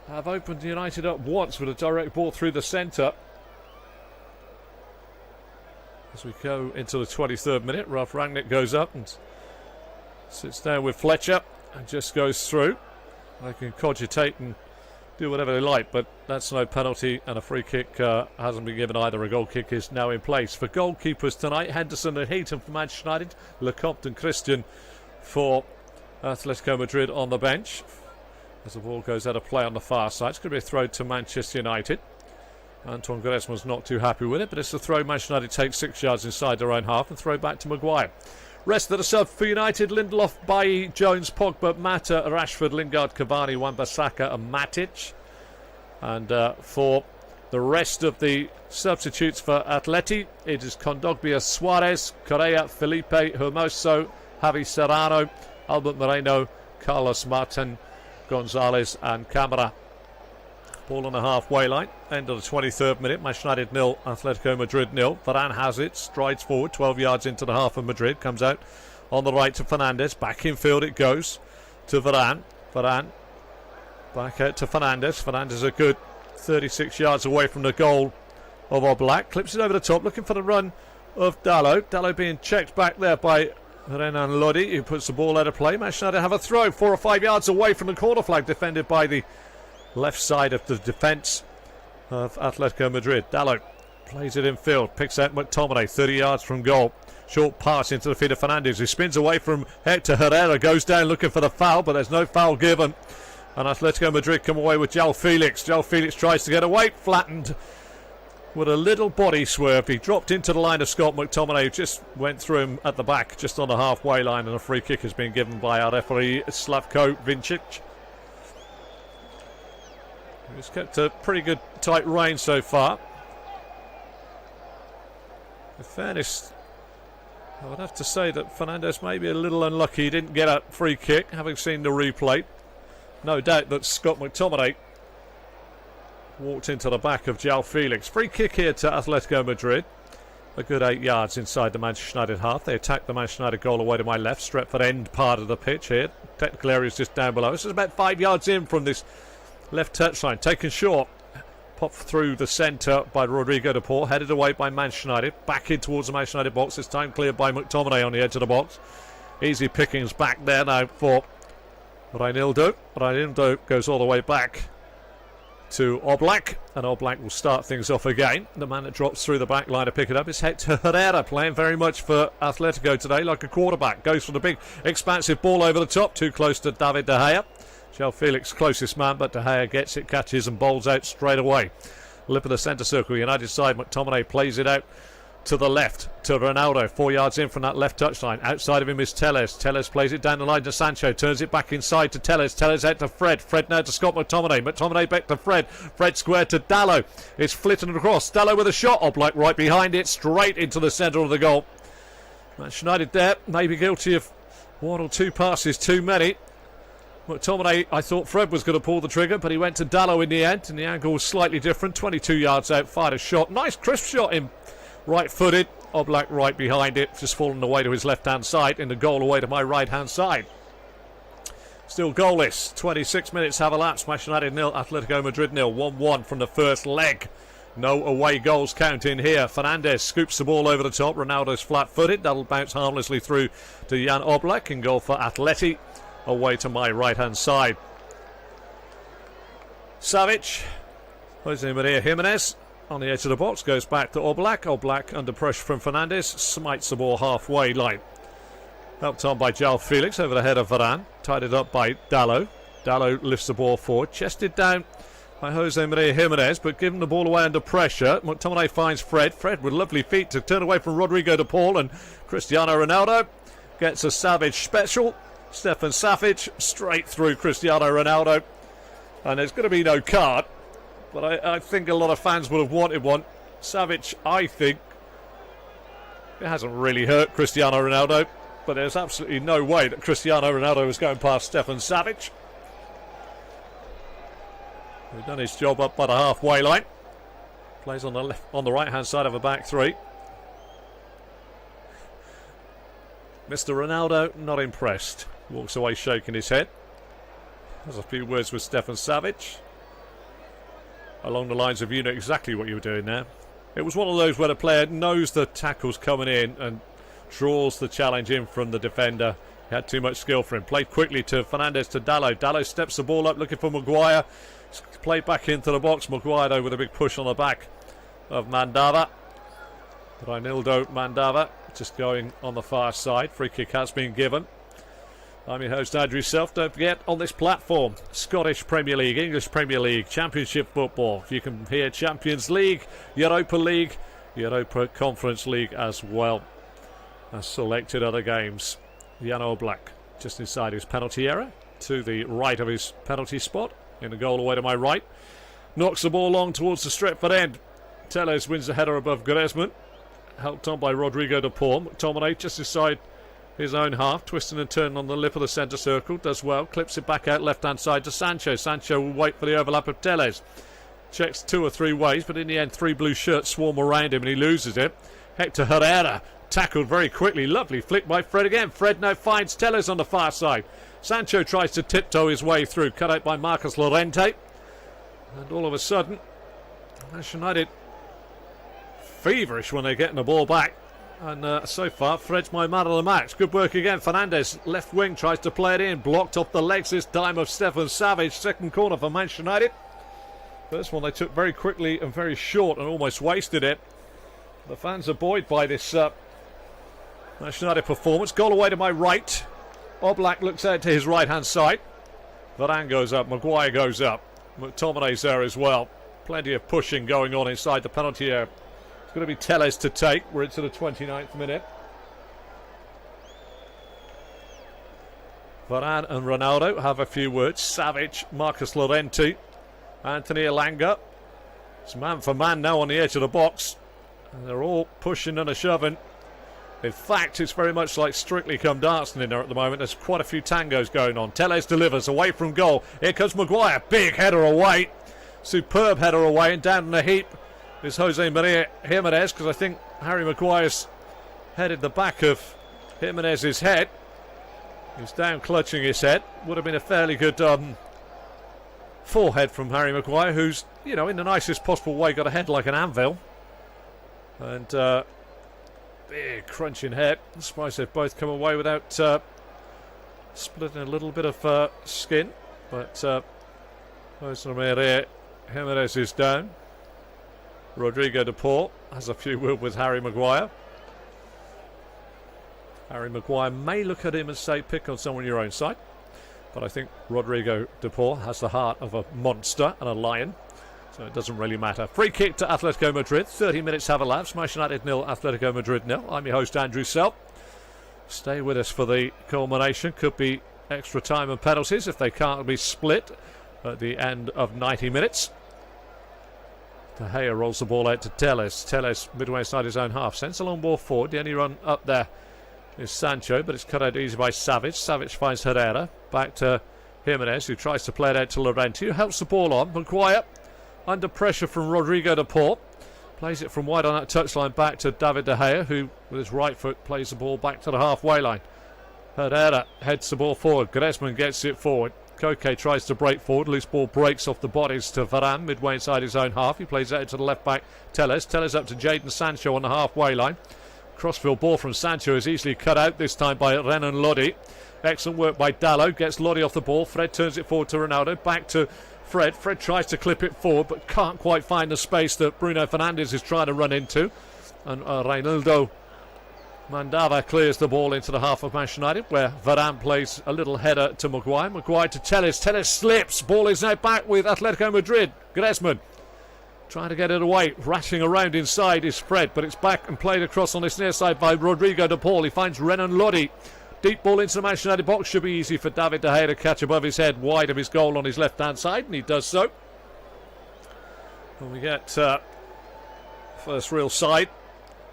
have opened United up once with a direct ball through the centre. As we go into the 23rd minute, Ralph Rangnick goes up and sits down with Fletcher and just goes through. They can cogitate and do whatever they like, but that's no penalty, and a free kick hasn't been given either. A goal kick is now in place. For goalkeepers tonight, Henderson and Heaton for Manchester United, Lecomte and Christian for Atletico Madrid on the bench. As the ball goes out of play on the far side, it's going to be a throw to Manchester United. Antoine Griezmann's not too happy with it, but it's a throw. Manchester United takes 6 yards inside their own half and throw back to Maguire. Rest of the sub for United: Lindelof, Bailly, Jones, Pogba, Mata, Rashford, Lingard, Cavani, Wan-Bissaka and Matic. And for the rest of the substitutes for Atleti, it is Kondogbia, Suarez, Correa, Felipe, Hermoso, Javi Serrano, Albert Moreno, Carlos Martin, Gonzalez and Camara. Ball on the halfway line, end of the 23rd minute. Manchester United 0, Atletico Madrid 0. Varane has it, strides forward 12 yards into the half of Madrid, comes out on the right to Fernandes, back in field it goes to Varane. Varane back out to Fernandes. Fernandes a good 36 yards away from the goal of Oblak, clips it over the top, looking for the run of Dalot. Dalot being checked back there by Renan Lodi, who puts the ball out of play. Manchester United have a throw 4 or 5 yards away from the corner flag, defended by the left side of the defence of Atletico Madrid. Dalot plays it in field, picks out McTominay 30 yards from goal. Short pass into the feet of Fernandes, who spins away from Hector Herrera, goes down looking for the foul, but there's no foul given. And Atletico Madrid come away with João Felix. João Felix tries to get away, flattened with a little body swerve. He dropped into the line of Scott McTominay, who just went through him at the back, just on the halfway line, and a free kick has been given by our referee Slavko Vincic. He's kept a pretty good tight rein so far. In fairness, I would have to say that Fernandes may be a little unlucky he didn't get a free kick, having seen the replay. No doubt that Scott McTominay walked into the back of João Felix. Free kick here to Atletico Madrid. A good 8 yards inside the Manchester United half. They attacked the Manchester United goal away to my left. Stretford end part of the pitch here. Technical area is just down below. This is about 5 yards in from this left touchline. Taken short. Popped through the centre by Rodrigo de Paul. Headed away by Manchester United. Back in towards the Manchester United box. This time cleared by McTominay on the edge of the box. Easy pickings back there now for Reinildo. Reinildo goes all the way back to Oblak, and Oblak will start things off again. The man that drops through the back line to pick it up is Hector Herrera, playing very much for Atletico today like a quarterback. Goes for the big expansive ball over the top, too close to David De Gea. João Felix closest man, but De Gea gets it, catches and bowls out straight away. Lip of the centre circle, United side. McTominay plays it out to the left to Ronaldo, 4 yards in from that left touchline. Outside of him is Telles. Telles plays it down the line to Sancho, turns it back inside to Telles. Telles out to Fred. Fred now to Scott McTominay. McTominay back to Fred. Fred square to Dalot. It's flitting across. Dalot with a shot. Oblak right behind it, straight into the centre of the goal. Manchester United there, maybe guilty of one or two passes too many. McTominay, I thought Fred was going to pull the trigger, but he went to Dalot in the end, and the angle was slightly different. 22 yards out, fired a shot. Nice crisp shot in. Right-footed, Oblak right behind it, just fallen away to his left-hand side, in the goal away to my right-hand side. Still goalless, 26 minutes have elapsed. Manchester United 0, Atletico Madrid 0, 1-1 from the first leg. No away goals count in here. Fernandes scoops the ball over the top. Ronaldo's flat-footed, that'll bounce harmlessly through to Jan Oblak, and goal for Atleti, away to my right-hand side. Savic, Jose Maria Jimenez, on the edge of the box, goes back to Oblak. Oblak under pressure from Fernandes, smites the ball halfway line. Helped on by João Felix over the head of Varane. Tied it up by Dalot. Dalot lifts the ball forward, chested down by Jose Maria Jimenez, but given the ball away under pressure. McTominay finds Fred. Fred with lovely feet to turn away from Rodrigo de Paul, and Cristiano Ronaldo gets a Savage special. Stefan Savic straight through Cristiano Ronaldo, and there's going to be no card. But I think a lot of fans would have wanted one. Savic, I think, it hasn't really hurt Cristiano Ronaldo, but there's absolutely no way that Cristiano Ronaldo was going past Stefan Savic. He's done his job up by the halfway line. Plays on the right-hand side of a back three. Mr. Ronaldo, not impressed. Walks away shaking his head. Has a few words with Stefan Savic, along the lines of, you know exactly what you were doing there. It was one of those where the player knows the tackle's coming in and draws the challenge in from the defender. He had too much skill for him. Played quickly to Fernandes to Dalot. Dalot steps the ball up looking for Maguire. Played back into the box. Maguire though with a big push on the back of Mandava. Reinildo Mandava just going on the far side. Free kick has been given. I'm your host Andrew Self. Don't forget, on this platform, Scottish Premier League, English Premier League, Championship football. You can hear Champions League, Europa League, Europa Conference League as well as selected other games. Jan Oblak just inside his penalty area, to the right of his penalty spot, in the goal away to my right. Knocks the ball long towards the Stretford end. Telles wins the header above Griezmann, helped on by Rodrigo de Paul. McTominay just inside his own half, twisting and turning on the lip of the centre circle, does well, clips it back out left-hand side to Sancho. Sancho will wait for the overlap of Telles. Checks two or three ways, but in the end, three blue shirts swarm around him and he loses it. Hector Herrera tackled very quickly. Lovely flick by Fred again. Fred now finds Telles on the far side. Sancho tries to tiptoe his way through, cut out by Marcus Llorente. And all of a sudden, Manchester United feverish when they're getting the ball back. And so far, Fred's my man of the match. Good work again. Fernandes, left wing, tries to play it in. Blocked off the legs this time of Stefan Savic. Second corner for Manchester United. First one they took very quickly and very short and almost wasted it. The fans are buoyed by this Manchester United performance. Goal away to my right. Oblak looks out to his right-hand side. Varane goes up. Maguire goes up. McTominay's there as well. Plenty of pushing going on inside the penalty area. It's going to be Telles to take. We're into the 29th minute. Varane and Ronaldo have a few words. Savic, Marcus Llorente, Anthony Elanga. It's man for man now on the edge of the box. And they're all pushing and a shoving. In fact, it's very much like Strictly Come Dancing in there at the moment. There's quite a few tangos going on. Telles delivers away from goal. Here comes Maguire. Big header away. Superb header away. And down in the heap is Jose Maria Jimenez, because I think Harry Maguire's headed the back of Jimenez's head. He's down clutching his head. Would have been a fairly good forehead from Harry Maguire, who's, you know, in the nicest possible way got a head like an anvil. And big crunching head. I'm surprised they've both come away without splitting a little bit of skin. But Jose Maria Jimenez is down. Rodrigo de Paul has a few words with Harry Maguire. Harry Maguire may look at him and say, pick on someone your own side. But I think Rodrigo de Paul has the heart of a monster and a lion. So it doesn't really matter. Free kick to Atletico Madrid. 30 minutes have elapsed. Manchester United 0, Atletico Madrid 0. I'm your host, Andrew Selp. Stay with us for the culmination. Could be extra time and penalties if they can't be split at the end of 90 minutes. De Gea rolls the ball out to Telles. Telles midway inside his own half. Sends a long ball forward. The only run up there is Sancho, but it's cut out easy by Savic. Savic finds Herrera. Back to Jimenez, who tries to play it out to Llorente, who helps the ball on. Maguire under pressure from Rodrigo de Paul. Plays it from wide on that touchline back to David De Gea, who with his right foot plays the ball back to the halfway line. Herrera heads the ball forward. Griezmann gets it forward. Koke tries to break forward. Loose ball breaks off the bodies to Varane midway inside his own half. He plays it out to the left back Telles. Telles up to Jadon Sancho on the halfway line. Crossfield ball from Sancho is easily cut out this time by Renan Lodi. Excellent work by Dalot. Gets Lodi off the ball. Fred turns it forward to Ronaldo. Back to Fred. Fred tries to clip it forward but can't quite find the space that Bruno Fernandes is trying to run into. And Reinaldo Mandava clears the ball into the half of Manchester United, where Varane plays a little header to Maguire. Maguire to Telles. Telles slips. Ball is now back with Atletico Madrid. Griezmann trying to get it away. Rashing around inside is Fred, but it's back and played across on this near side by Rodrigo de Paul. He finds Renan Lodi. Deep ball into the Manchester United box. Should be easy for David De Gea to catch above his head, wide of his goal on his left-hand side, and he does so. And we get first real sight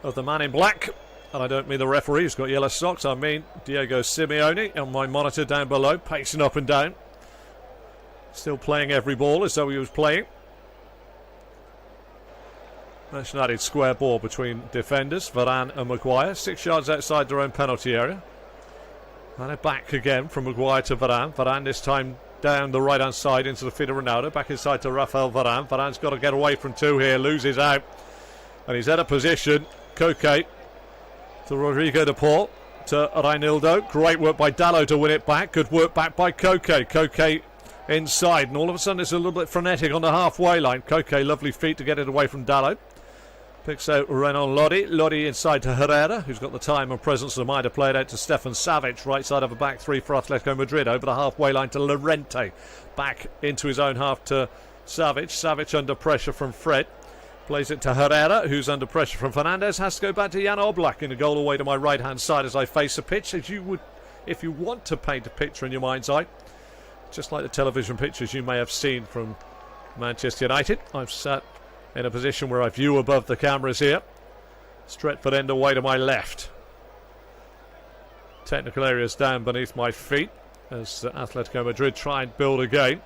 of the man in black. And I don't mean the referee who's got yellow socks. I mean Diego Simeone on my monitor down below, pacing up and down. Still playing every ball as though he was playing. Manchester United square ball between defenders, Varane and Maguire. 6 yards outside their own penalty area. And they're back again from Maguire to Varane. Varane this time down the right-hand side into the feet of Ronaldo. Back inside to Rafael Varane. Varane's got to get away from two here. Loses out. And he's out of position. Koke to Rodrigo de Paul, to Reinildo. Great work by Dalot to win it back. Good work back by Koke. Koke inside, and all of a sudden it's a little bit frenetic on the halfway line. Koke, lovely feet to get it away from Dalot. Picks out Renan Lodi. Lodi inside to Herrera, who's got the time and presence of mind to play it out to Stefan Savic. Right side of a back three for Atletico Madrid. Over the halfway line to Llorente. Back into his own half to Savic. Savic under pressure from Fred. Plays it to Herrera, who's under pressure from Fernandes. Has to go back to Jan Oblak in a goal away to my right-hand side as I face the pitch. As you would, if you want to paint a picture in your mind's eye, just like the television pictures you may have seen from Manchester United. I've sat in a position where I view above the cameras here. Stretford end away to my left. Technical areas down beneath my feet as Atletico Madrid try and build again.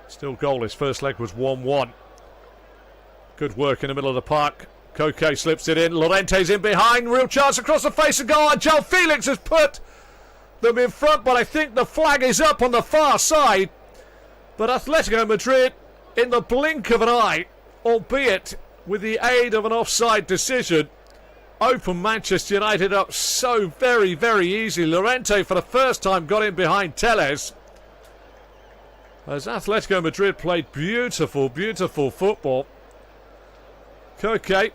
Still goalless. First leg was 1-1. Good work in the middle of the park. Koke slips it in. Llorente's in behind. Real chance across the face of goal. And João Felix has put them in front, but I think the flag is up on the far side. But Atletico Madrid, in the blink of an eye, albeit with the aid of an offside decision, open Manchester United up so very, very easy. Llorente, for the first time, got in behind Telles. As Atletico Madrid played beautiful, beautiful football. Koke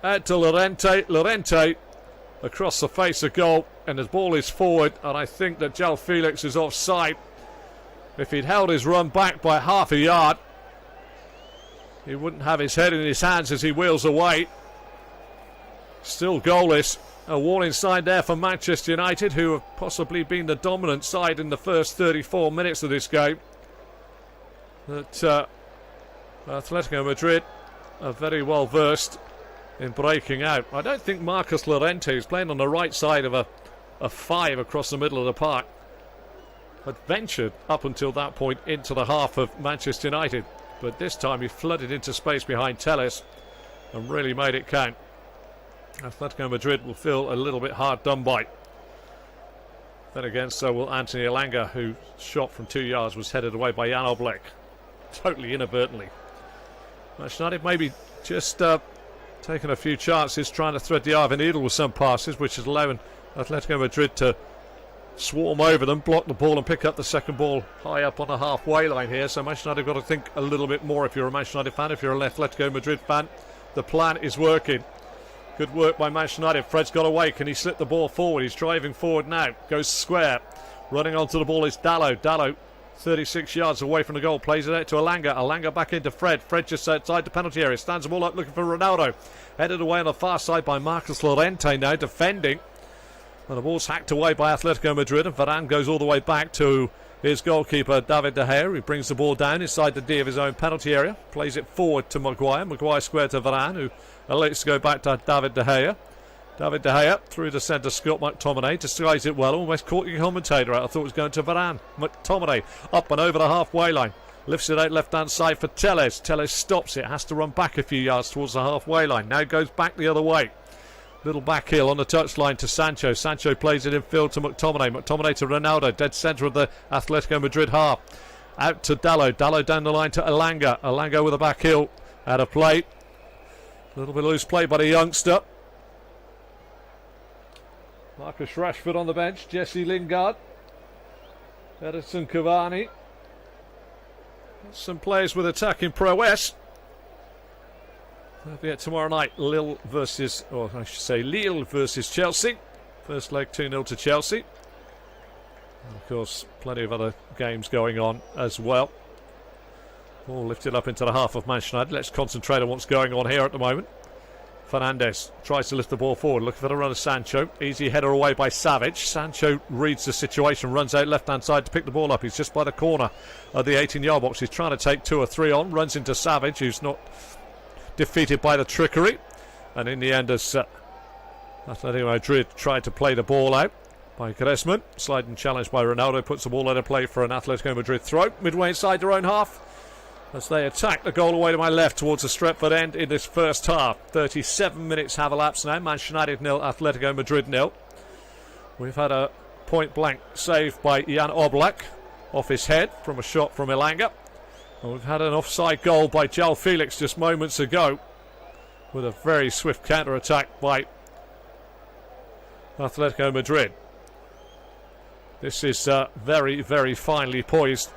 out to Llorente. Llorente across the face of goal, and his ball is forward, and I think that João Felix is offside. If he'd held his run back by half a yard, he wouldn't have his head in his hands as he wheels away. Still goalless. A warning sign there for Manchester United, who have possibly been the dominant side in the first 34 minutes of this game. That Atletico Madrid are very well versed in breaking out. I don't think Marcus Llorente, who's playing on the right side of a 5 across the middle of the park, had ventured up until that point into the half of Manchester United. But this time he flooded into space behind Telles and really made it count. Atletico Madrid will feel a little bit hard done by. Then again, so will Anthony Elanga, whose shot from 2 yards was headed away by Jan Oblak. Totally inadvertently. Manchester United maybe just taking a few chances, trying to thread the eye of a needle with some passes, which is allowing Atletico Madrid to swarm over them, block the ball and pick up the second ball high up on the halfway line here. So Manchester United have got to think a little bit more if you're a Manchester United fan. If you're an Atletico Madrid fan, the plan is working. Good work by Manchester United. Fred's got away. Can he slip the ball forward? He's driving forward now. Goes square. Running onto the ball is Dalot. Dalot, 36 yards away from the goal. Plays it out to Elanga. Elanga back into Fred. Fred just outside the penalty area. Stands the ball up looking for Ronaldo. Headed away on the far side by Marcus Llorente now defending. And the ball's hacked away by Atletico Madrid. And Varane goes all the way back to his goalkeeper David De Gea. He brings the ball down inside the D of his own penalty area. Plays it forward to Maguire. Maguire square to Varane, who elects to go back to David De Gea. David De Gea through the centre. Scott McTominay disguised it well. Almost caught your commentator out. I thought it was going to Varane. McTominay up and over the halfway line. Lifts it out left-hand side for Telles. Telles stops it. Has to run back a few yards towards the halfway line. Now goes back the other way. Little back heel on the touchline to Sancho. Sancho plays it in field to McTominay. McTominay to Ronaldo. Dead centre of the Atletico Madrid half. Out to Dalot. Dalot down the line to Elanga. Elanga with a back heel. Out of play. A little bit loose play by the youngster. Marcus Rashford on the bench. Jesse Lingard. Edison Cavani. Some players with attacking prowess. That'll be it tomorrow night. Lille versus Chelsea. First leg 2-0 to Chelsea. And of course, plenty of other games going on as well. Ball lifted up into the half of Manchester United. Let's concentrate on what's going on here at the moment. Fernandes tries to lift the ball forward, looking for the run of Sancho. Easy header away by Savage. Sancho reads the situation, runs out left-hand side to pick the ball up. He's just by the corner of the 18-yard box. He's trying to take 2 or 3 on, runs into Savage, who's not defeated by the trickery. And in the end, as Atletico Madrid tried to play the ball out by Griezmann, sliding challenge by Ronaldo, puts the ball out of play for an Atletico Madrid throw. Midway inside their own half, as they attack the goal away to my left towards the Stretford end in this first half. 37 minutes have elapsed now. Manchester United 0, Atletico Madrid 0. We've had a point-blank save by Jan Oblak off his head from a shot from Elanga. And we've had an offside goal by João Felix just moments ago, with a very swift counter-attack by Atletico Madrid. This is very, very finely poised.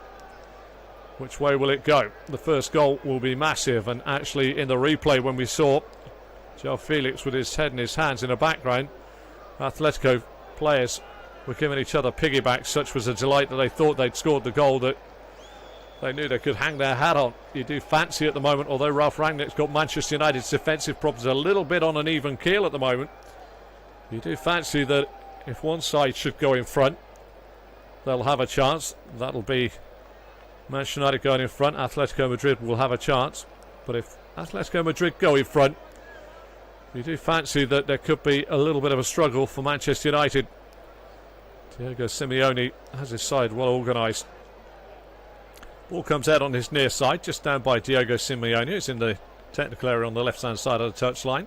Which way will it go? The first goal will be massive, and actually in the replay when we saw João Felix with his head in his hands in the background, Atletico players were giving each other piggybacks. Such was a delight that they thought they'd scored the goal that they knew they could hang their hat on. You do fancy at the moment, although Ralph Rangnick's got Manchester United's defensive problems a little bit on an even keel at the moment, you do fancy that if one side should go in front, they'll have a chance. That'll be Manchester United going in front. Atletico Madrid will have a chance. But if Atletico Madrid go in front, you do fancy that there could be a little bit of a struggle for Manchester United. Diego Simeone has his side well organised. Ball comes out on his near side, just down by Diego Simeone, who's in the technical area on the left-hand side of the touchline.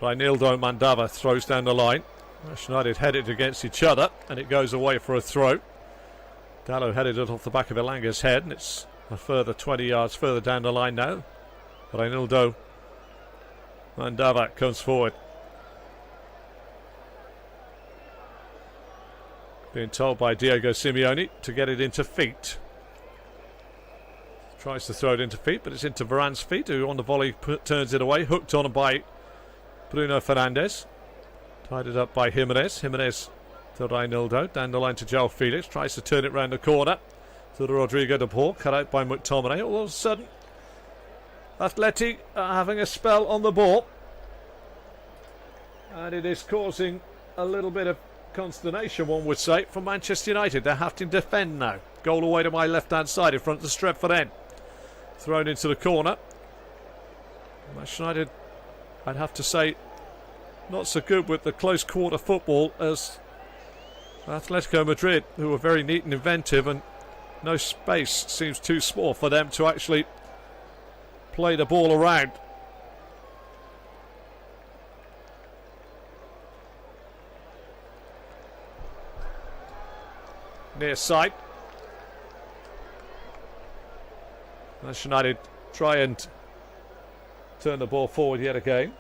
Reinildo Mandava throws down the line. Manchester United headed against each other, and it goes away for a throw. Dalot headed it off the back of Elanga's head, and it's a further 20 yards further down the line now. Reinildo Mandava comes forward. Being told by Diego Simeone to get it into feet. Tries to throw it into feet, but it's into Varane's feet, who on the volley turns it away. Hooked on by Bruno Fernandes. Tied it up by Jimenez. Jimenez to Reinildo. Down the line to João Felix. Tries to turn it round the corner to Rodrigo de Paul. Cut out by McTominay. All of a sudden, Atleti are having a spell on the ball. And it is causing a little bit of consternation, one would say, for Manchester United. They're having to defend now. Goal away to my left-hand side in front of the Stretford end. Thrown into the corner. Manchester United I'd have to say, not so good with the close quarter football as Atletico Madrid, who are very neat and inventive, and no space seems too small for them to actually play the ball around. Near side. Manchester United try and turn the ball forward yet again.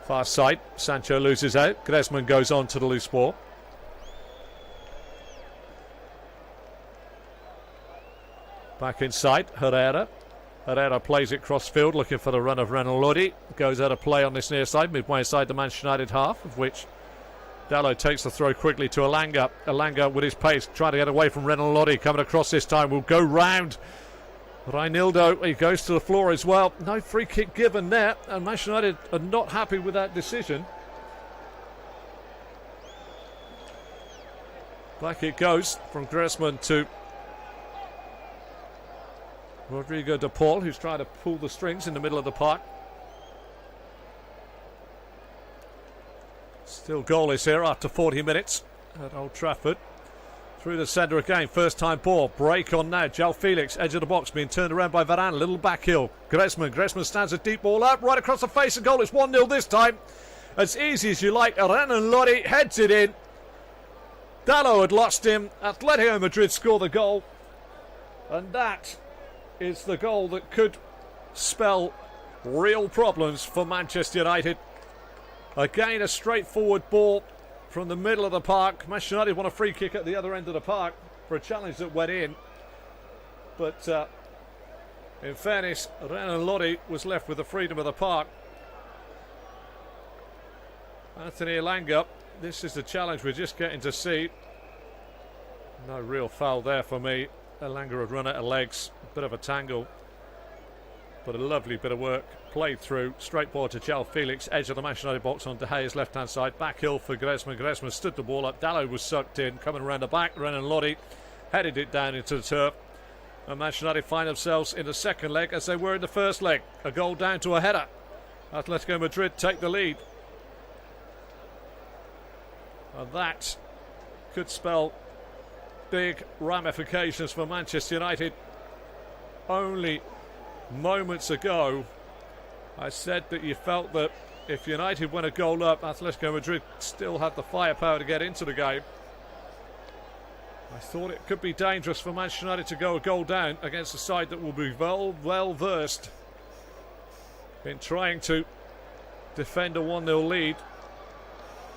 Far side, Sancho loses out. Griezmann goes on to the loose ball. Back inside, Herrera. Herrera plays it cross-field, looking for the run of Renan Lodi. Goes out of play on this near side, midway inside the Manchester United half, of which Dalot takes the throw quickly to Elanga. Elanga with his pace, trying to get away from Renan Lodi. Coming across this time, will go round Reinildo. He goes to the floor as well. No free kick given there, and Manchester United are not happy with that decision. Back it goes from Griezmann to Rodrigo de Paul, who's trying to pull the strings in the middle of the park. Still goalless here after 40 minutes at Old Trafford. Through the centre again, first time ball, break on now, João Felix, edge of the box, being turned around by Varane, little back heel, Griezmann stands a deep ball up, right across the face of goal, it's 1-0 this time, as easy as you like, Renan Lodi heads it in, Dalot had lost him, Atletico Madrid score the goal, and that is the goal that could spell real problems for Manchester United. Again, a straightforward ball from the middle of the park. Manchester United won a free kick at the other end of the park for a challenge that went in. But in fairness, Renan Lodi was left with the freedom of the park. Anthony Elanga, this is the challenge we're just getting to see. No real foul there for me. Elanga had run out of legs. A bit of a tangle. But a lovely bit of work. Played through. Straight ball to João Felix. Edge of the Manchester United box on De Gea's left-hand side. Back hill for Griezmann. Griezmann stood the ball up. Dalot was sucked in. Coming around the back. Renan Lodi headed it down into the turf. And Manchester United find themselves in the second leg as they were in the first leg. A goal down to a header. Atletico Madrid take the lead. And that could spell big ramifications for Manchester United. Only moments ago I said that you felt that if United went a goal up, Atletico Madrid still had the firepower to get into the game. I thought it could be dangerous for Manchester United to go a goal down against a side that will be well versed in trying to defend a 1-0 lead,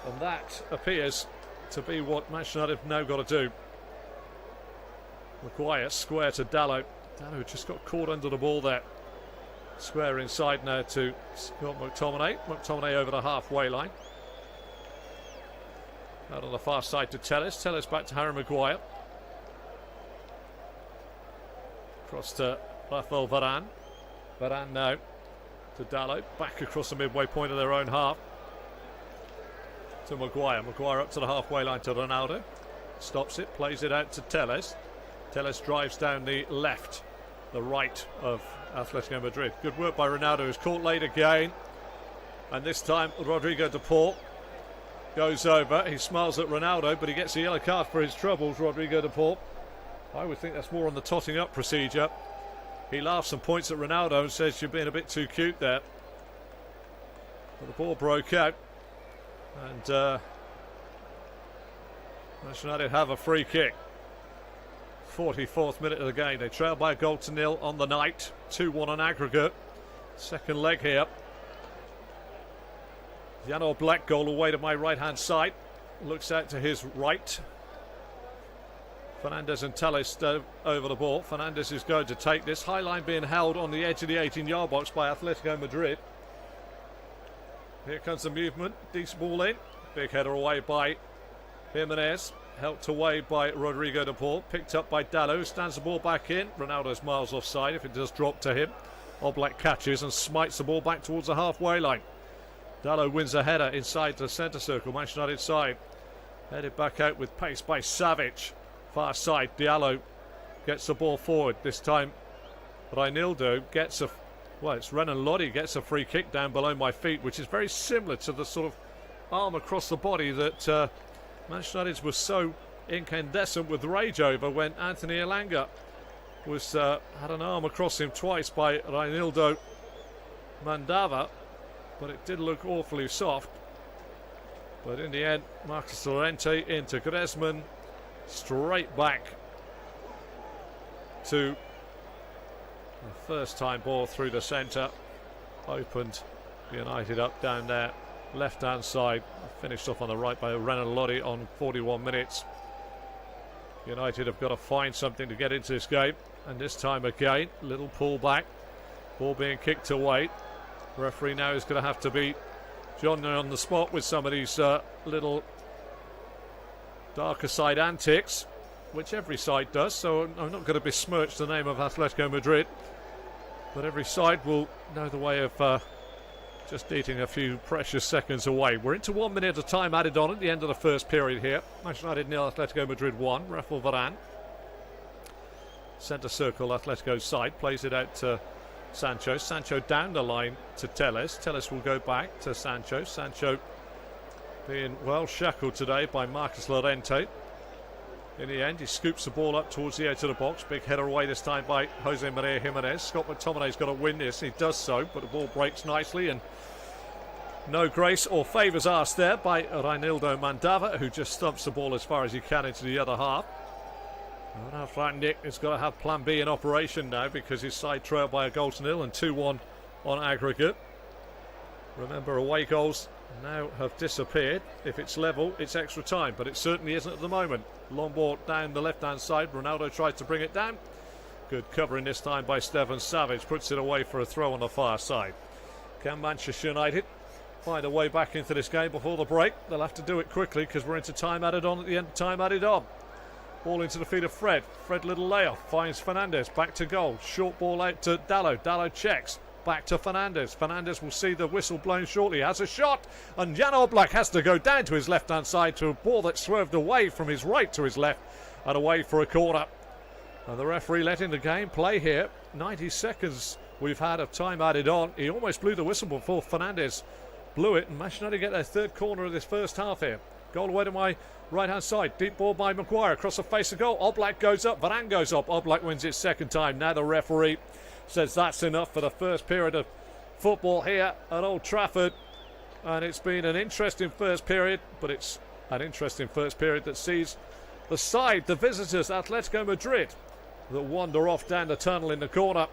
and that appears to be what Manchester United have now got to do. Maguire square to Dalot. Dalot just got caught under the ball there. Square inside now to Scott McTominay. McTominay over the halfway line. Out on the far side to Telles. Telles back to Harry Maguire. Across to Rafael Varane. Varane now to Dalot. Back across the midway point of their own half. To Maguire. Maguire up to the halfway line to Ronaldo. Stops it. Plays it out to Telles. Telles drives down the left, the right of Atletico Madrid. Good work by Ronaldo, who's caught late again. And this time Rodrigo de Paul goes over. He smiles at Ronaldo, but he gets a yellow card for his troubles, Rodrigo de Paul. I would think that's more on the totting up procedure. He laughs and points at Ronaldo and says, "You're being a bit too cute there." But the ball broke out. And Manchester United have a free kick. 44th minute of the game. They trail by a goal to nil on the night. 2-1 on aggregate. Second leg here. Jan Oblak goal away to my right hand side. Looks out to his right. Fernandes and Telles over the ball. Fernandes is going to take this. High line being held on the edge of the 18-yard box by Atletico Madrid. Here comes the movement. Decent ball in. Big header away by Jimenez. Helped away by Rodrigo de Paul. Picked up by Dalot, who stands the ball back in. Ronaldo's miles offside if it does drop to him. Oblak catches and smites the ball back towards the halfway line. Dalot wins a header inside the centre circle, Manchester United side. Headed back out with pace by Savic. Far side, Diallo gets the ball forward. This time Reinildo gets Well, it's Renan Lodi gets a free kick down below my feet, which is very similar to the sort of arm across the body that Manchester United was so incandescent with rage over when Anthony Elanga was had an arm across him twice by Reinildo Mandava, but it did look awfully soft. But in the end, Marcus Llorente into Griezmann, straight back to the first time ball through the centre, opened United up down there, left hand side, finished off on the right by Renan Lodi on 41 minutes. United have got to find something to get into this game, and this time again, little pull back, ball being kicked away. Referee now is going to have to be John on the spot with some of these little darker side antics, which every side does, so I'm not going to besmirch the name of Atletico Madrid, but every side will know the way of just eating a few precious seconds away. We're into 1 minute of time added on at the end of the first period here. Manchester United 0, Atletico Madrid 1. Rafael Varane, centre circle Atletico's side, plays it out to Sancho. Sancho down the line to Telles. Telles will go back to Sancho. Sancho being well shackled today by Marcus Llorente. In the end, he scoops the ball up towards the edge of the box. Big header away this time by Jose Maria Jimenez. Scott McTominay's got to win this. He does so, but the ball breaks nicely, and no grace or favours asked there by Reinildo Mandava, who just stumps the ball as far as he can into the other half. Now Frank Nick has got to have plan B in operation now, because his side trailed by a goal to nil and 2-1 on aggregate. Remember, away goals now have disappeared. If it's level, it's extra time, but it certainly isn't at the moment. Long ball down the left hand side. Ronaldo tries to bring it down. Good covering this time by Stefan Savic. Puts it away for a throw on the far side. Can Manchester United find a way back into this game before the break? They'll have to do it quickly, because we're into time added on at the end of time added on. Ball into the feet of Fred. Fred, little layoff, finds Fernandes. Back to goal. Short ball out to Dalot. Dalot checks. Back to Fernandes. Fernandes will see the whistle blown shortly. Has a shot, and Jan Oblak has to go down to his left-hand side to a ball that swerved away from his right to his left and away for a corner. And the referee letting the game play here. 90 seconds we've had of time added on. He almost blew the whistle before Fernandes blew it, and Manchester United get their third corner of this first half here. Goal away to my right-hand side. Deep ball by Maguire across the face of goal. Oblak goes up. Varane goes up. Oblak wins it second time. Now the referee says that's enough for the first period of football here at Old Trafford. And it's been an interesting first period, but it's an interesting first period that sees the side, the visitors, Atletico Madrid, that wander off down the tunnel in the corner,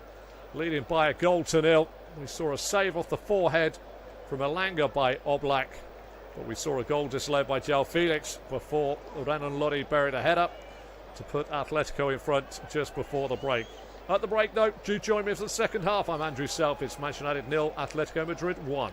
leading by a goal to nil. We saw a save off the forehead from Elanga by Oblak, but we saw a goal disallowed by João Felix before Renan Lodi buried a header to put Atletico in front just before the break. At the break, though, do join me for the second half. I'm Andrew Self. It's Manchester United 0, Atletico Madrid 1.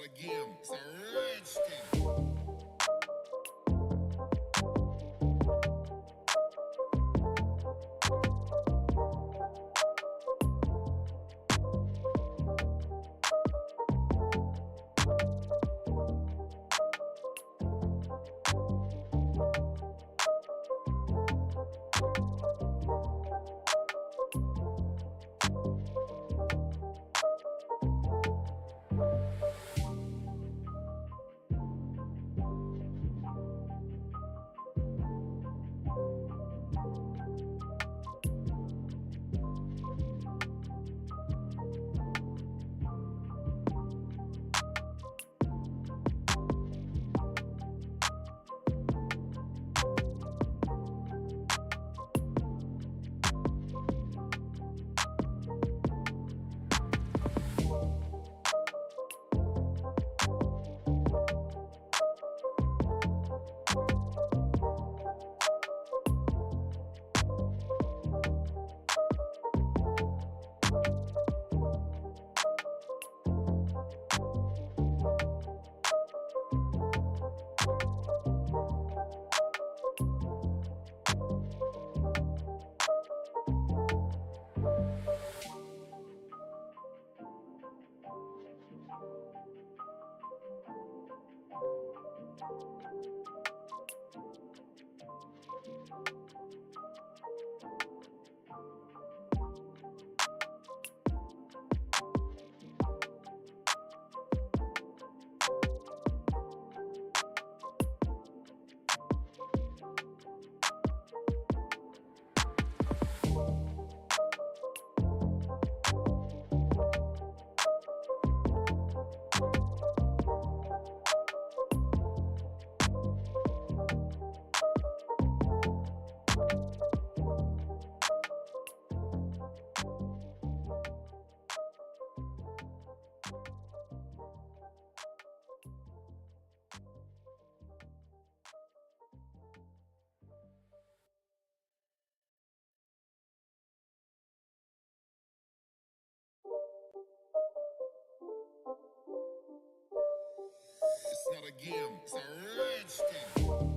a game, it's a rich thing. It's not a game, it's a rich thing.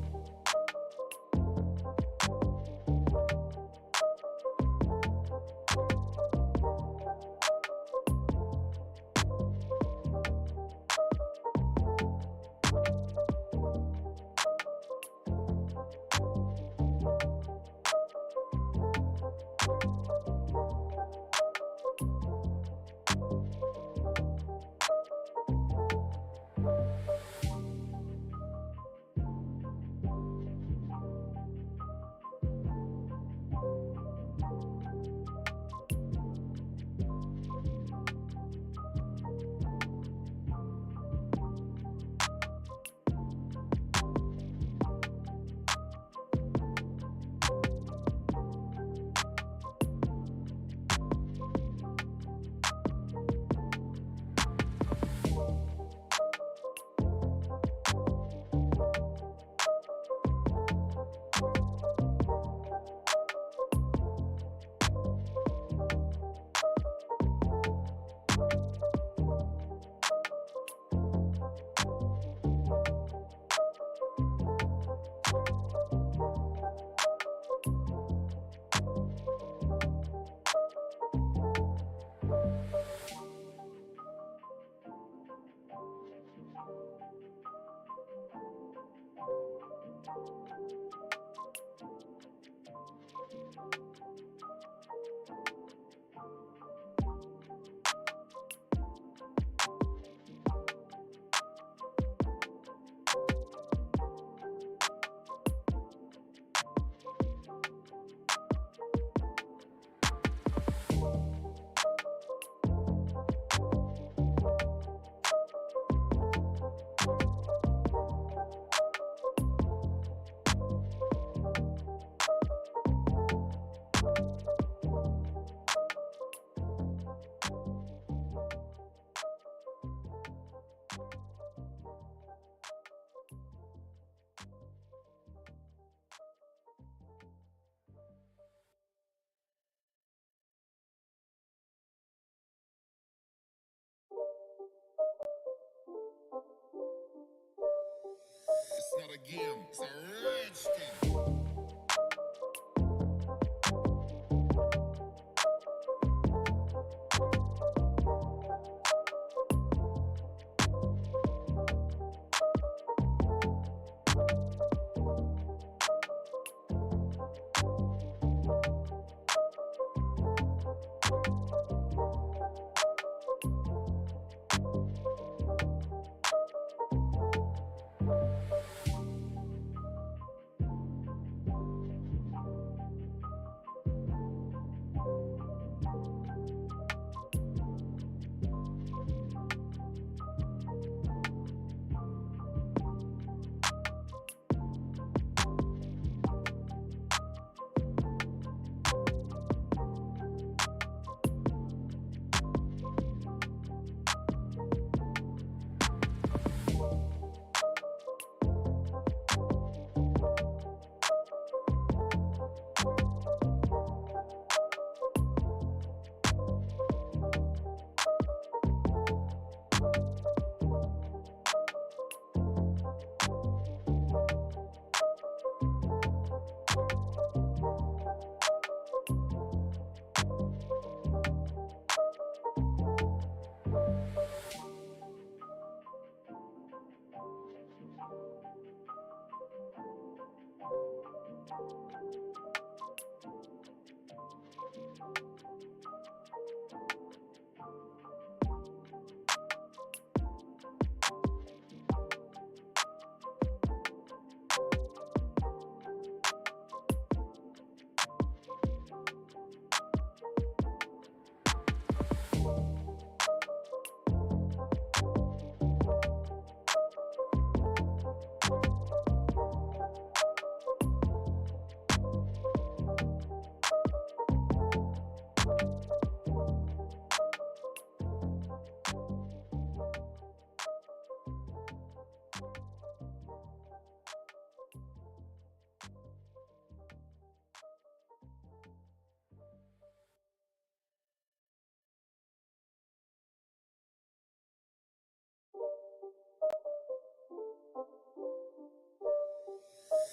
not a game, it's a rich thing.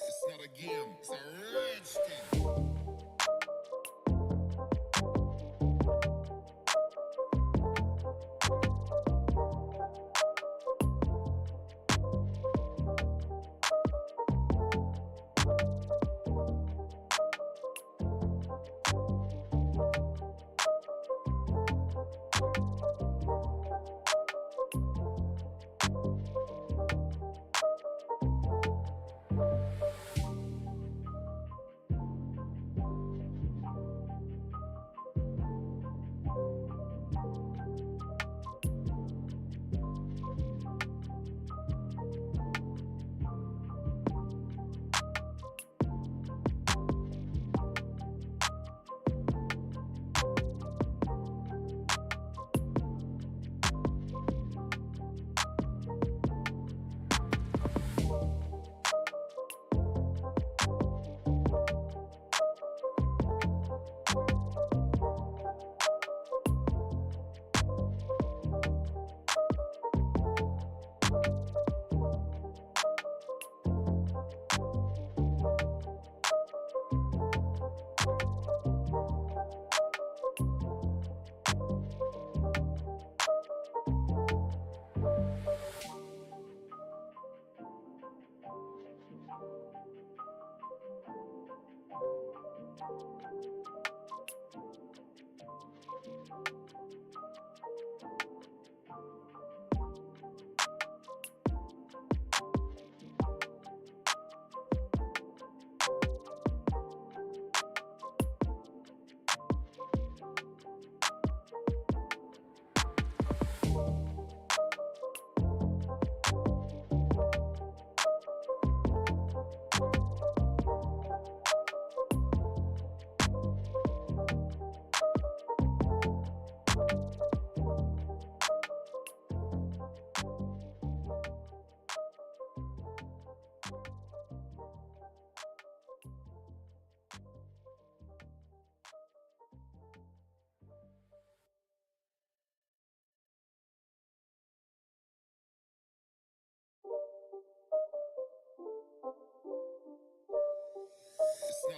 It's not a game, it's a rich thing.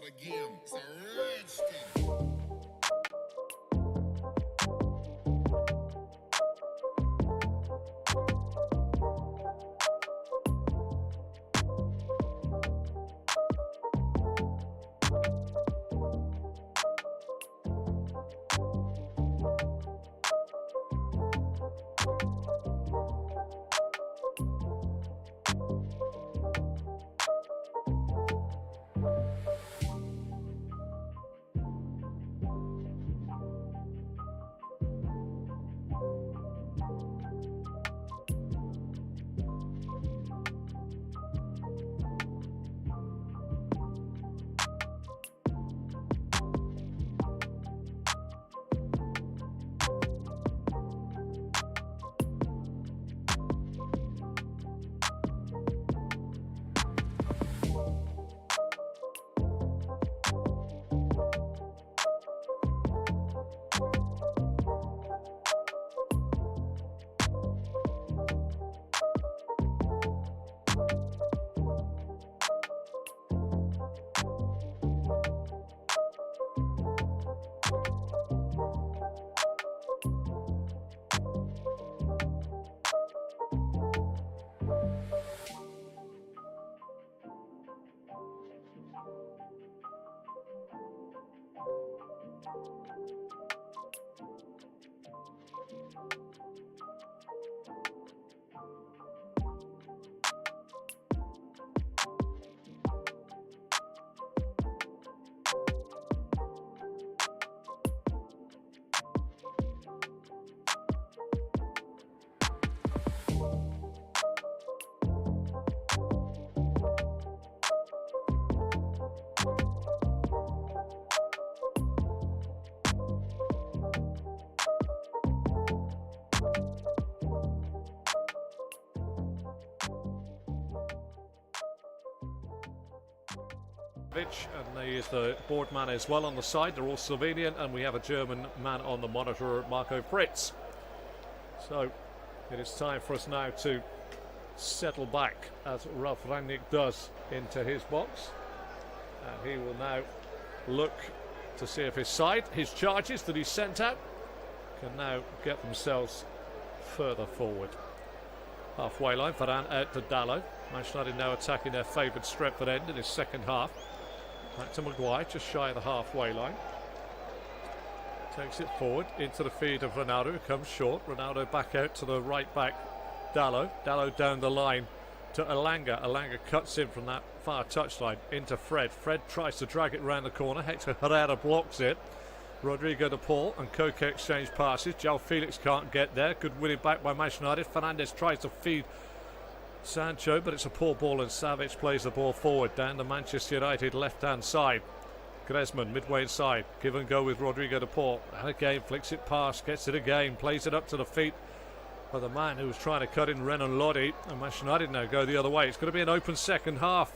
a game. It's a rich thing. And he is the board man as well on the side. They're all Slovenian, and we have a German man on the monitor, Marco Fritz. So it is time for us now to settle back, as Ralf Rangnick does, into his box, and he will now look to see if his side, his charges that he's sent out, can now get themselves further forward. Halfway line, Varane out to Dalot. Manchester United now attacking their favoured Stretford end in his second half. Back to Maguire, just shy of the halfway line. Takes it forward into the feed of Ronaldo, who comes short. Ronaldo back out to the right back, Dalot. Dalot down the line to Elanga. Elanga cuts in from that far touchline into Fred. Fred tries to drag it round the corner. Hector Herrera blocks it. Rodrigo de Paul and Koke exchange passes. João Felix can't get there. Good winning back by Manchester United. Fernandes tries to feed Sancho, but it's a poor ball, and Savic plays the ball forward down the Manchester United left-hand side. Griezmann midway inside, give and go with Rodrigo de Paul, and again flicks it past, gets it again, plays it up to the feet of the man who was trying to cut in Renan Lodi, and Manchester United now go the other way. It's going to be an open second half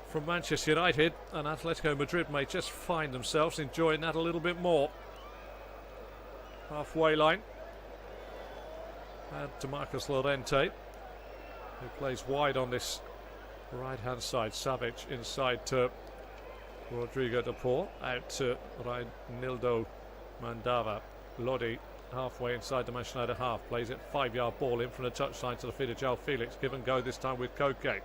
from Manchester United, and Atletico Madrid may just find themselves enjoying that a little bit more. Halfway line, and to Marcus Llorente, who plays wide on this right hand side. Savic inside to Rodrigo de Paul, out to Reinildo Mandava. Lodi halfway inside the Manchester United half, plays it 5-yard ball in from the touchline to the feet of João Felix. Give and go this time with Koke.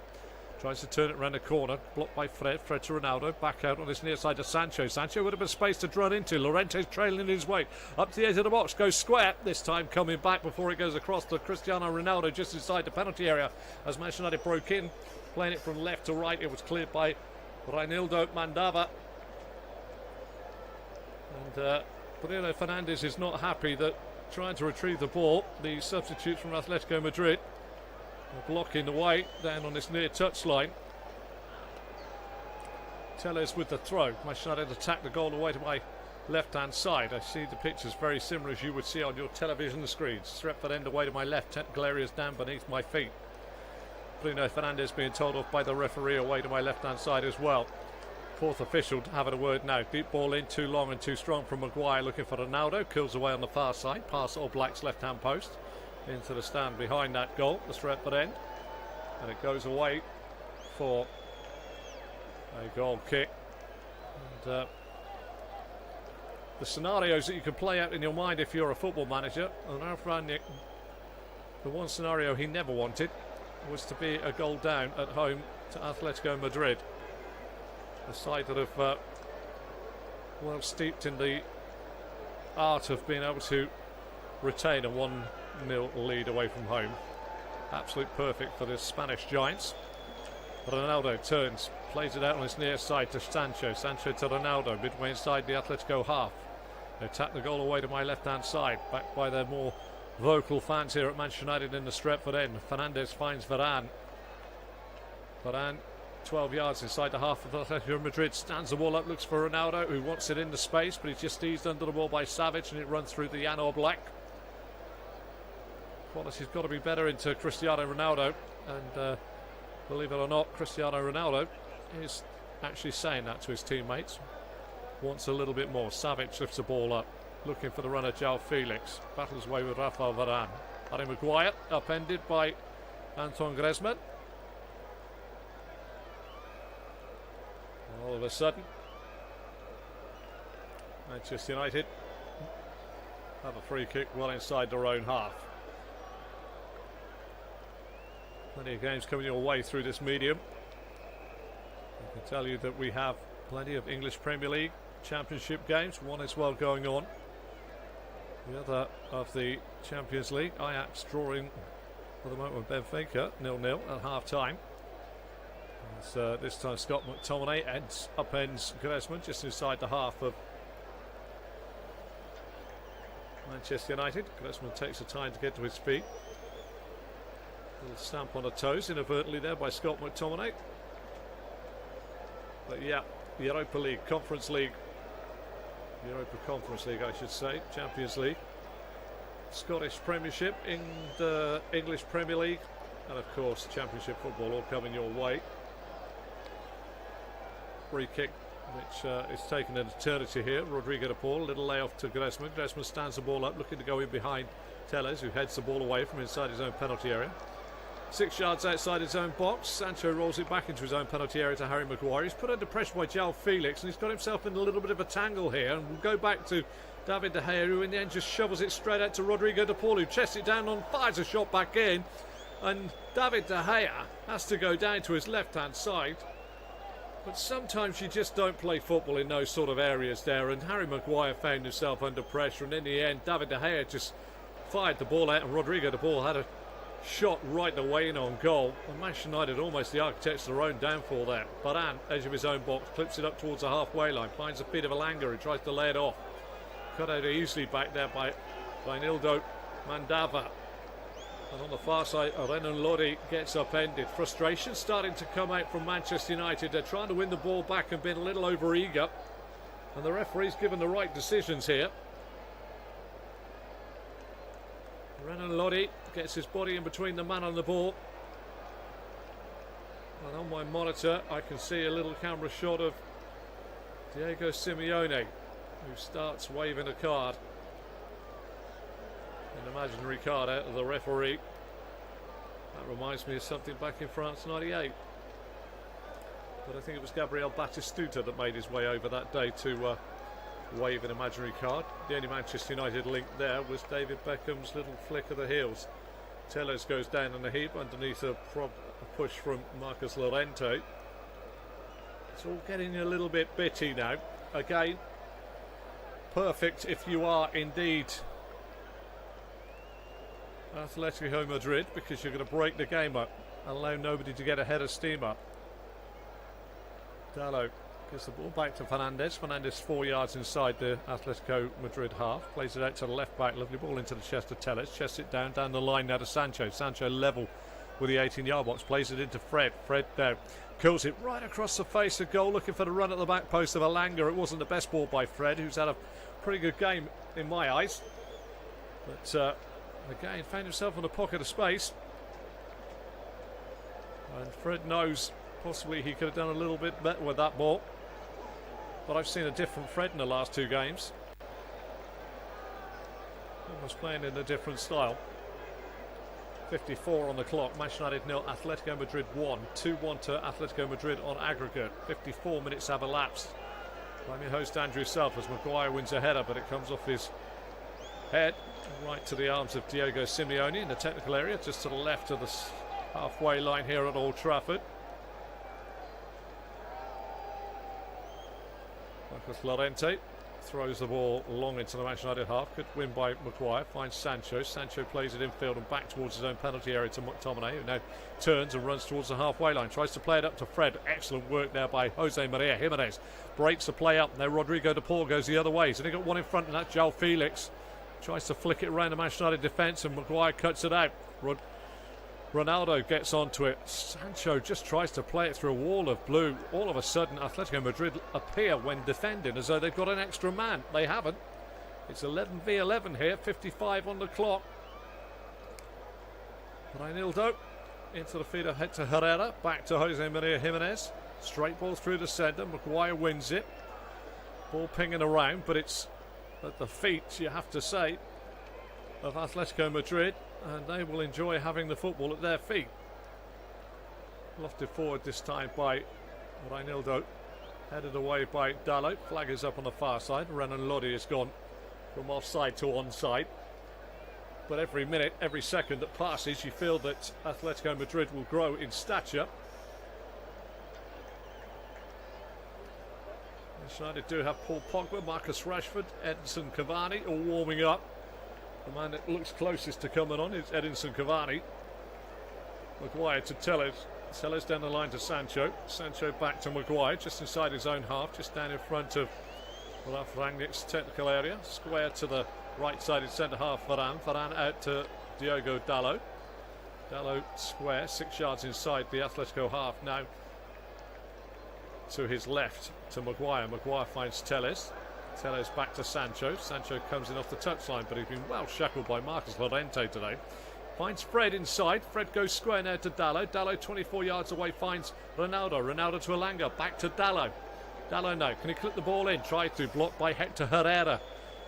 Tries to turn it around the corner, blocked by Fred. Fred to Ronaldo, back out on this near side to Sancho. Sancho with a bit of space to run into. Llorente's trailing his way up to the edge of the box, goes square. This time coming back before it goes across to Cristiano Ronaldo just inside the penalty area as Manchester United broke in, playing it from left to right. It was cleared by Reinildo Mandava. And Bruno Fernandes is not happy that trying to retrieve the ball, the substitutes from Atletico Madrid are blocking the way down on this near touchline. Tellez with the throw. Manchester United attack the goal away to my left hand side. I see the pictures very similar as you would see on your television screens. Stretford end away to my left, technical areas down beneath my feet. Bruno Fernandes being told off by the referee away to my left hand side as well. Fourth official having a word now. Deep ball in, too long and too strong from Maguire, looking for Ronaldo. Curls away on the far side, past All Black's left hand post, into the stand behind that goal, the Stretford end, and it goes away for a goal kick the scenarios that you can play out in your mind if you're a football manager. And Ralf Rangnick, the one scenario he never wanted was to be a goal down at home to Atletico Madrid, a side that have well steeped in the art of being able to retain a 1-0 lead away from home. Absolute perfect for the Spanish Giants. Ronaldo turns, plays it out on his near side to Sancho. Sancho to Ronaldo, midway inside the Atletico half. They tap the goal away to my left-hand side, backed by their more vocal fans here at Manchester United in the Stretford end. Fernandes finds Varane. Varane, 12 yards inside the half of Atletico Madrid, stands the ball up, looks for Ronaldo, who wants it in the space, but he's just eased under the ball by Savic, and it runs through the Jan Oblak. Quality's got to be better into Cristiano Ronaldo, and believe it or not, Cristiano Ronaldo is actually saying that to his teammates. Wants a little bit more. Savic lifts the ball up, looking for the runner João Felix. Battles away with Rafael Varane. Harry Maguire upended by Antoine Griezmann. And all of a sudden, Manchester United have a free kick well inside their own half. Plenty of games coming your way through this medium. I can tell you that we have plenty of English Premier League Championship games, one as well going on. The other of the Champions League, Ajax drawing for the moment with Benfica 0-0 at half time. This time Scott McTominay upends Griezmann just inside the half of Manchester United. Griezmann takes the time to get to his feet. Little stamp on the toes inadvertently there by Scott McTominay. But yeah, Europa League, Conference League, Europa Conference League I should say, Champions League, Scottish Premiership, in the English Premier League, and of course Championship football all coming your way. Free kick which is taking an eternity here. Rodrigo de Paul, little layoff to Griezmann. Griezmann stands the ball up, looking to go in behind Telles, who heads the ball away from inside his own penalty area. 6 yards outside his own box, Sancho rolls it back into his own penalty area to Harry Maguire. He's put under pressure by João Felix, and he's got himself in a little bit of a tangle here. And we'll go back to David De Gea, who in the end just shovels it straight out to Rodrigo de Paul, who chests it down and fires a shot back in. And David De Gea has to go down to his left-hand side. But sometimes you just don't play football in those sort of areas there. And Harry Maguire found himself under pressure, and in the end, David De Gea just fired the ball out, and Rodrigo de Paul had a shot right away in on goal. And Manchester United almost the architects of their own downfall there. Varane, edge of his own box, clips it up towards the halfway line, finds a bit of Elanga, who tries to lay it off. Cut out easily back there by Nildo Mandava. And on the far side, Renan Lodi gets upended. Frustration starting to come out from Manchester United. They're trying to win the ball back and being a little over eager. And the referee's given the right decisions here. Renan Lodi gets his body in between the man and the ball. And on my monitor, I can see a little camera shot of Diego Simeone, who starts waving a card. An imaginary card out of the referee. That reminds me of something back in France '98. But I think it was Gabriel Batistuta that made his way over that day to wave an imaginary card. The only Manchester United link there was David Beckham's little flick of the heels. Telles goes down in a heap underneath a push from Marcus Llorente. It's all getting a little bit bitty now. Again, perfect if you are indeed Atletico Madrid, because you're going to break the game up and allow nobody to get ahead of steam up. Dalot gives the ball back to Fernandes. Fernandes 4 yards inside the Atletico Madrid half. Plays it out to the left back. Lovely ball into the chest of Telles. Chests it down the line now to Sancho. Sancho level with the 18-yard box. Plays it into Fred. Fred now curls it right across the face of goal, looking for the run at the back post of Elanga. It wasn't the best ball by Fred, who's had a pretty good game in my eyes. But again, found himself in a pocket of space. And Fred knows possibly he could have done a little bit better with that ball. But I've seen a different Fred in the last two games. Almost playing in a different style. 54 on the clock. Manchester United 0, Atletico Madrid 1. 2-1 to Atletico Madrid on aggregate. 54 minutes have elapsed Blaming host Andrew Self as Maguire wins a header, but it comes off his head right to the arms of Diego Simeone in the technical area, just to the left of the halfway line here at Old Trafford. Marcos Llorente throws the ball long into the Manchester United half. Good win by Maguire. Finds Sancho. Sancho plays it infield and back towards his own penalty area to McTominay, who now turns and runs towards the halfway line. Tries to play it up to Fred. Excellent work there by Jose Maria Jimenez. Breaks the play up. Now Rodrigo de Paul goes the other way. He's only got one in front, and that's João Felix. Tries to flick it around the Manchester United defence, and Maguire cuts it out. Ronaldo gets onto it. Sancho just tries to play it through a wall of blue. All of a sudden, Atletico Madrid appear when defending as though they've got an extra man. They haven't. It's 11 v 11 here, 55 on the clock. Reinildo into the feet of Hector Herrera. Back to Jose Maria Jimenez. Straight ball through the centre. Maguire wins it. Ball pinging around, but it's at the feet, you have to say, of Atletico Madrid, and they will enjoy having the football at their feet. Lofted forward this time by Reinildo, headed away by Dalot. Flag is up on the far side. Renan Lodi has gone from offside to onside, but every minute, every second that passes, you feel that Atletico Madrid will grow in stature. United do have Paul Pogba, Marcus Rashford, Edinson Cavani all warming up. The man that looks closest to coming on is Edinson Cavani. Maguire to Telles. Telles down the line to Sancho. Sancho back to Maguire, just inside his own half, just down in front of Ralf Rangnick's technical area. Square to the right-sided centre half, Varane. Varane out to Diogo Dalot. Dalot square, 6 yards inside the Atletico half now. To his left to Maguire. Maguire finds Telles. Telles back to Sancho. Sancho comes in off the touchline, but he's been well shackled by Marcos Llorente today. Finds Fred inside. Fred goes square now to Dalot. Dalot 24 yards away finds Ronaldo. Ronaldo to Elanga. Back to Dalot. Dalot now. Can he clip the ball in? Tried to. Blocked by Hector Herrera.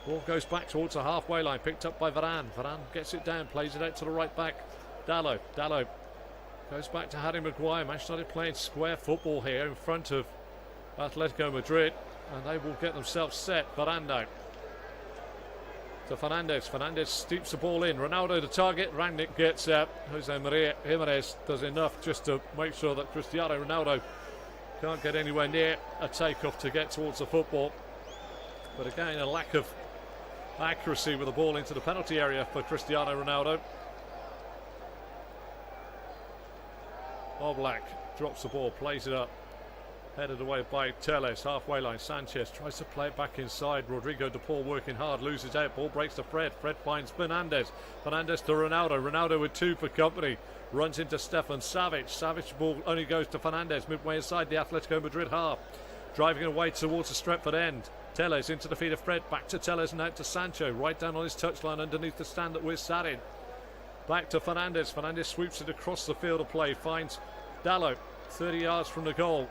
Ball goes back towards the halfway line. Picked up by Varane. Varane gets it down. Plays it out to the right back. Dalot. Dalot goes back to Harry Maguire. Manchester United playing square football here in front of Atletico Madrid, and they will get themselves set. Varane now to Fernandes. Fernandes steeps the ball in. Ronaldo the target. Rangnick gets out. Jose Maria Jimenez does enough just to make sure that Cristiano Ronaldo can't get anywhere near a takeoff to get towards the football. But again, a lack of accuracy with the ball into the penalty area for Cristiano Ronaldo. Oblak drops the ball, plays it up. Headed away by Telles, halfway line. Sanchez tries to play it back inside. Rodrigo de Paul working hard, loses out. Ball breaks to Fred. Fred finds Fernandes. Fernandes to Ronaldo. Ronaldo with 2 for company. Runs into Stefan Savic. Savic ball only goes to Fernandes midway inside the Atletico Madrid half. Driving away towards the Stretford end. Telles into the feet of Fred. Back to Telles and out to Sancho. Right down on his touchline underneath the stand that we're sat in. Back to Fernandes. Fernandes sweeps it across the field of play. Finds Dalot 30 yards from the goal.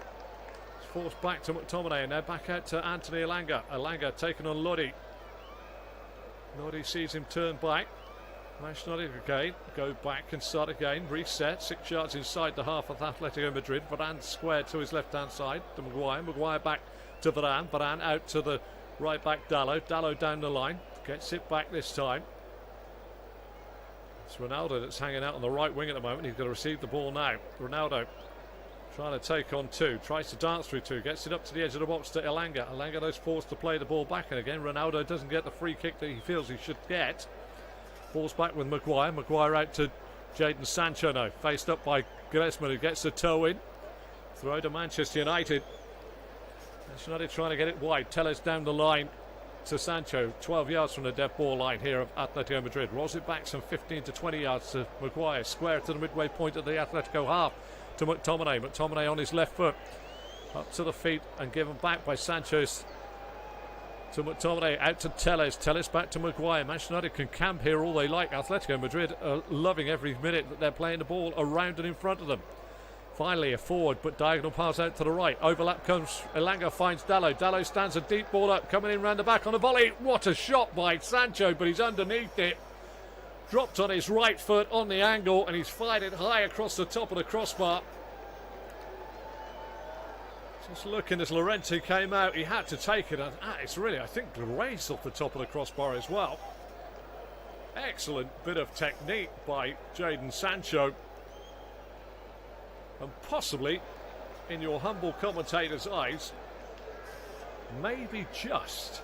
Forced back to McTominay, and now back out to Anthony Elanga. Elanga taken on Lodi. Lodi sees him turn back. Manchester United again. Go back and start again. Reset. 6 yards inside the half of Atletico Madrid. Varane square to his left-hand side to Maguire. Maguire back to Varane. Varane out to the right back Dalot. Dalot down the line. Gets it back this time. It's Ronaldo that's hanging out on the right wing at the moment. He's going to receive the ball now. Ronaldo trying to take on 2, tries to dance through 2, gets it up to the edge of the box to Elanga. Elanga is forced to play the ball back, and again Ronaldo doesn't get the free kick that he feels he should get. Falls back with Maguire. Maguire out to Jadon Sancho now, faced up by Griezmann, who gets the toe in. Throw to Manchester United. Manchester United trying to get it wide. Telles down the line to Sancho, 12 yards from the dead ball line here of Atletico Madrid. Rolls it back some 15 to 20 yards to Maguire. Square to the midway point of the Atletico half. To McTominay. McTominay on his left foot. Up to the feet and given back by Sanchez to McTominay. Out to Telles. Telles back to Maguire. Manchester United can camp here all they like. Atletico Madrid are loving every minute that they're playing the ball around and in front of them. Finally a forward but diagonal pass out to the right. Overlap comes. Elanga finds Dalot. Dalot stands a deep ball up. Coming in round the back on a volley. What a shot by Sancho, but he's underneath it. Dropped on his right foot on the angle, and he's fired it high across the top of the crossbar. Just looking as Llorente came out, he had to take it, and it's really, I think, grazed off the top of the crossbar as well. Excellent bit of technique by Jadon Sancho, and possibly, in your humble commentator's eyes, maybe just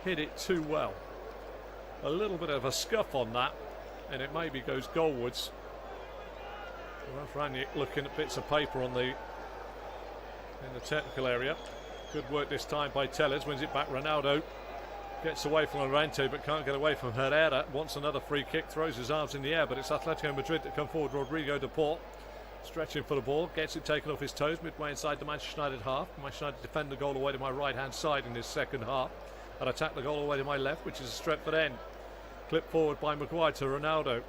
hit it too well. A little bit of a scuff on that, and it maybe goes goalwards. Rafranic looking at bits of paper in the technical area. Good work this time by Telles, wins it back. Ronaldo gets away from Llorente but can't get away from Herrera. Wants another free kick, throws his arms in the air, but it's Atletico Madrid that come forward. Rodrigo de Paul stretching for the ball, gets it taken off his toes midway inside the Manchester United half. Manchester United defend the goal away to my right hand side in this second half and attack the goal away to my left, which is a Stretford end. Clipped forward by Maguire to Ronaldo.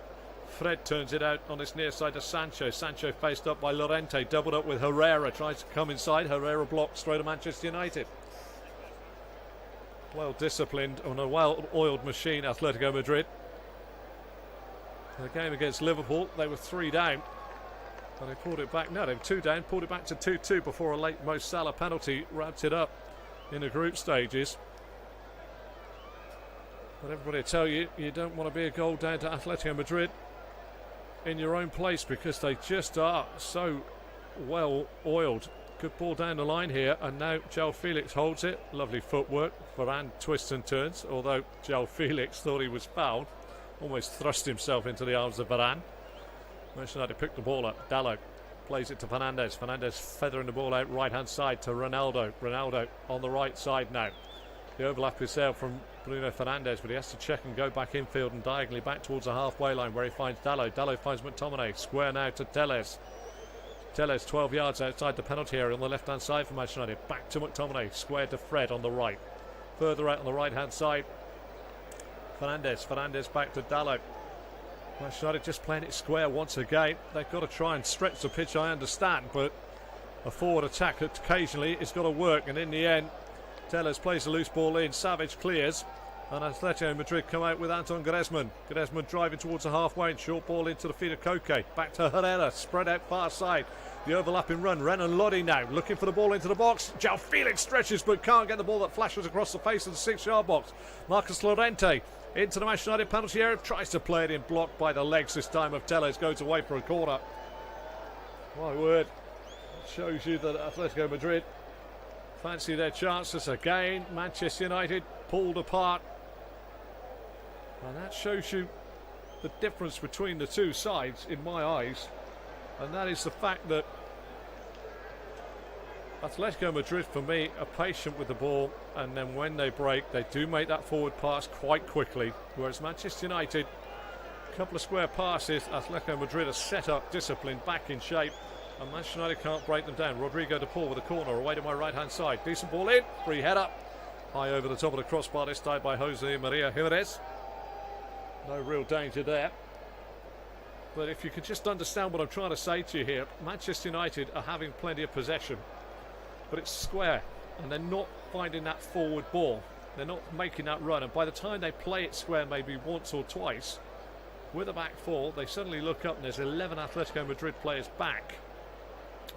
Fred turns it out on this near side to Sancho. Sancho faced up by Llorente, doubled up with Herrera, tries to come inside. Herrera blocked straight to Manchester United. Well disciplined on a well-oiled machine, Atletico Madrid. The game against Liverpool, they were 3 down. And they pulled it back. No, they were 2 down, pulled it back to 2-2 before a late Mo Salah penalty wrapped it up in the group stages. But everybody will tell you, you don't want to be a goal down to Atletico Madrid in your own place because they just are so well oiled. Good ball down the line here, and now João Felix holds it. Lovely footwork. Varane twists and turns, although João Felix thought he was fouled. Almost thrust himself into the arms of Varane. Manchester United picked the ball up. Dalot plays it to Fernandes. Fernandes feathering the ball out right hand side to Ronaldo. Ronaldo on the right side now. The overlap is there from Bruno Fernandes, but he has to check and go back infield and diagonally back towards the halfway line where he finds Dalot. Dalot finds McTominay. Square now to Telles. Telles 12 yards outside the penalty area on the left hand side for Manchester United. Back to McTominay. Square to Fred on the right. Further out on the right hand side, Fernandes. Fernandes back to Dalot. Manchester United just playing it square once again. They've got to try and stretch the pitch, I understand, but a forward attack occasionally it's got to work, and in the end Telles plays the loose ball in, Savage clears, and Atletico Madrid come out with Anton Griezmann. Griezmann driving towards the halfway and short ball into the feet of Koke. Back to Herrera, spread out far side. The overlapping run, Renan Lodi now looking for the ball into the box. João Felix stretches but can't get the ball that flashes across the face of the 6-yard box. Marcus Llorente into the Manchester United penalty area, tries to play it in, blocked by the legs this time of Telles, goes away for a corner. My word, it shows you that Atletico Madrid fancy their chances again. Manchester United pulled apart, and that shows you the difference between the two sides in my eyes, and that is the fact that Atletico Madrid, for me, are patient with the ball, and then when they break, they do make that forward pass quite quickly, whereas Manchester United, a couple of square passes, Atletico Madrid are set up, disciplined, back in shape, and Manchester United can't break them down. Rodrigo de Paul with a corner away to my right hand side. Decent ball in, free head up, high over the top of the crossbar, this time by Jose Maria Jimenez. No real danger there. But if you could just understand what I'm trying to say to you here, Manchester United are having plenty of possession, but it's square, and they're not finding that forward ball. They're not making that run, and by the time they play it square maybe once or twice, with a back four, they suddenly look up and there's 11 Atletico Madrid players back,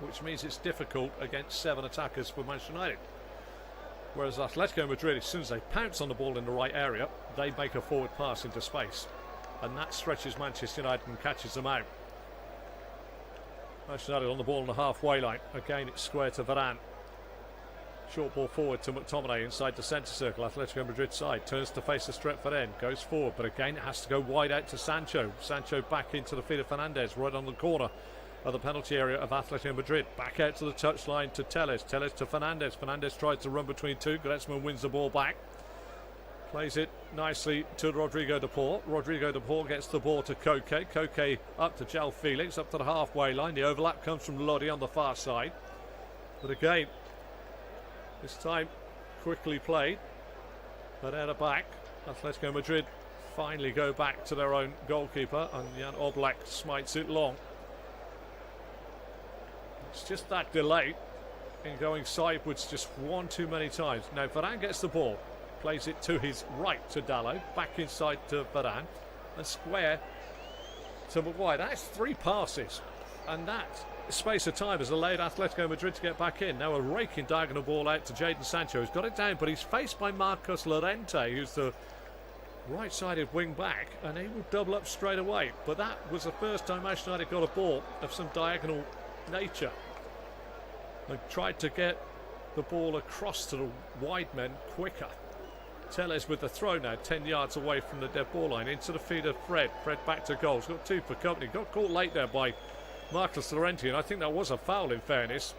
which means it's difficult against 7 attackers for Manchester United. Whereas Atletico Madrid, as soon as they pounce on the ball in the right area, they make a forward pass into space, and that stretches Manchester United and catches them out. Manchester United on the ball on the halfway line. Again, it's square to Varane. Short ball forward to McTominay inside the centre circle. Atletico Madrid side turns to face the Stretford end, goes forward, but again it has to go wide out to Sancho. Sancho back into the feet of Fernandes, right on the corner of the penalty area of Atletico Madrid. Back out to the touchline to Telles. Telles to Fernandes. Fernandes tries to run between two. Griezmann wins the ball back. Plays it nicely to Rodrigo de Paul. Rodrigo de Paul gets the ball to Koke. Koke up to João Felix, up to the halfway line. The overlap comes from Lodi on the far side. But again, this time quickly played. But out of back, Atletico Madrid finally go back to their own goalkeeper, and Jan Oblak smites it long. It's just that delay in going sideways just one too many times. Now Varane gets the ball, plays it to his right to Dalot, back inside to Varane, and square to Maguire. That's 3 passes And that space of time has allowed Atletico Madrid to get back in. Now a raking diagonal ball out to Jadon Sancho, who's got it down, but he's faced by Marcos Llorente, who's the right-sided wing back, and he will double up straight away. But that was the first time Manchester United got a ball of some diagonal nature. They tried to get the ball across to the wide men quicker. Telles with the throw now, 10 yards away from the dead ball line, into the feet of Fred. Fred back to goal. He's got two for company. Got caught late there by Marcos Llorente, and I think that was a foul in fairness.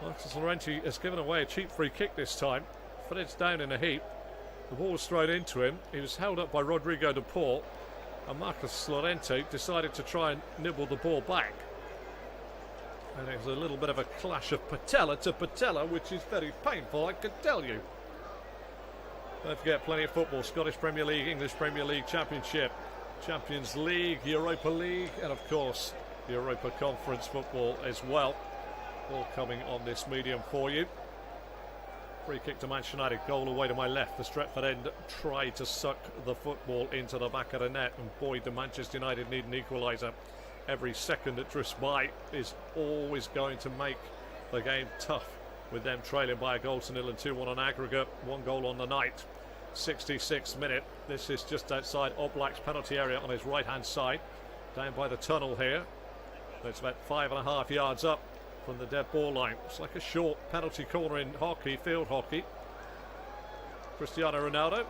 Marcos Llorente has given away a cheap free kick this time. Fred's down in a heap. The ball was thrown into him. He was held up by Rodrigo de Paul, and Marcos Llorente decided to try and nibble the ball back. And it was a little bit of a clash of patella to patella, which is very painful, I can tell you. Don't forget, plenty of football. Scottish Premier League, English Premier League, Championship, Champions League, Europa League, and of course Europa Conference football as well. All coming on this medium for you. Free kick to Manchester United, goal away to my left. The Stretford end tried to suck the football into the back of the net, and boy, do Manchester United need an equaliser. Every second that drifts by is always going to make the game tough, with them trailing by a goal to nil and 2-1 on aggregate. One goal on the night. 66th minute. This is just outside Oblak's penalty area on his right hand side, down by the tunnel here. It's about 5.5 yards up from the dead ball line. It's like a short penalty corner in hockey, field hockey. Cristiano Ronaldo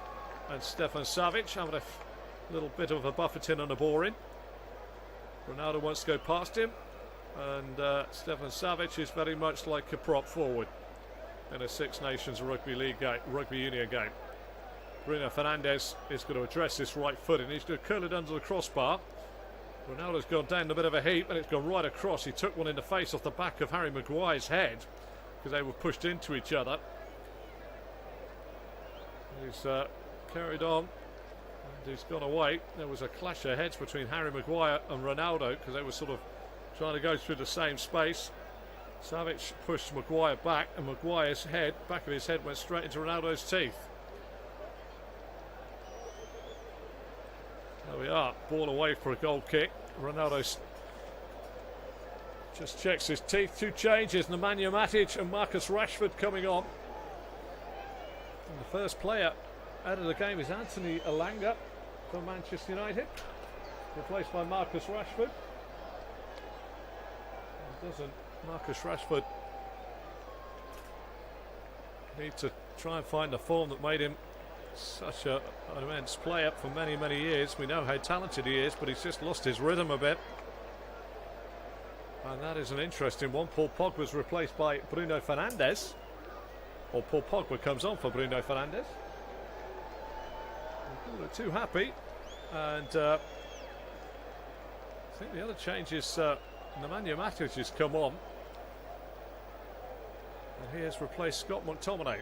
and Stefan Savic having a little bit of a buffeting and a boring. Ronaldo wants to go past him, and Stefan Savic is very much like a prop forward in a Six Nations rugby union game. Bruno Fernandes is going to address this right foot, and he's going to curl it under the crossbar. Ronaldo's gone down a bit of a heap, and it's gone right across. He took one in the face off the back of Harry Maguire's head because they were pushed into each other. He's carried on, and he's gone away. There was a clash of heads between Harry Maguire and Ronaldo because they were sort of trying to go through the same space. Savic pushed Maguire back, and Maguire's head, back of his head, went straight into Ronaldo's teeth. There we are, ball away for a goal kick. Ronaldo just checks his teeth. Two changes, Nemanja Matic and Marcus Rashford coming on. And the first player out of the game is Anthony Elanga for Manchester United, replaced by Marcus Rashford. And doesn't Marcus Rashford need to try and find the form that made him such an immense player for many, many years? We know how talented he is, but he's just lost his rhythm a bit. And that is an interesting one. Paul Pogba's replaced by Bruno Fernandes. Or Paul Pogba comes on for Bruno Fernandes. They're too happy. And I think the other change is Nemanja Matic has come on. And he has replaced Scott McTominay.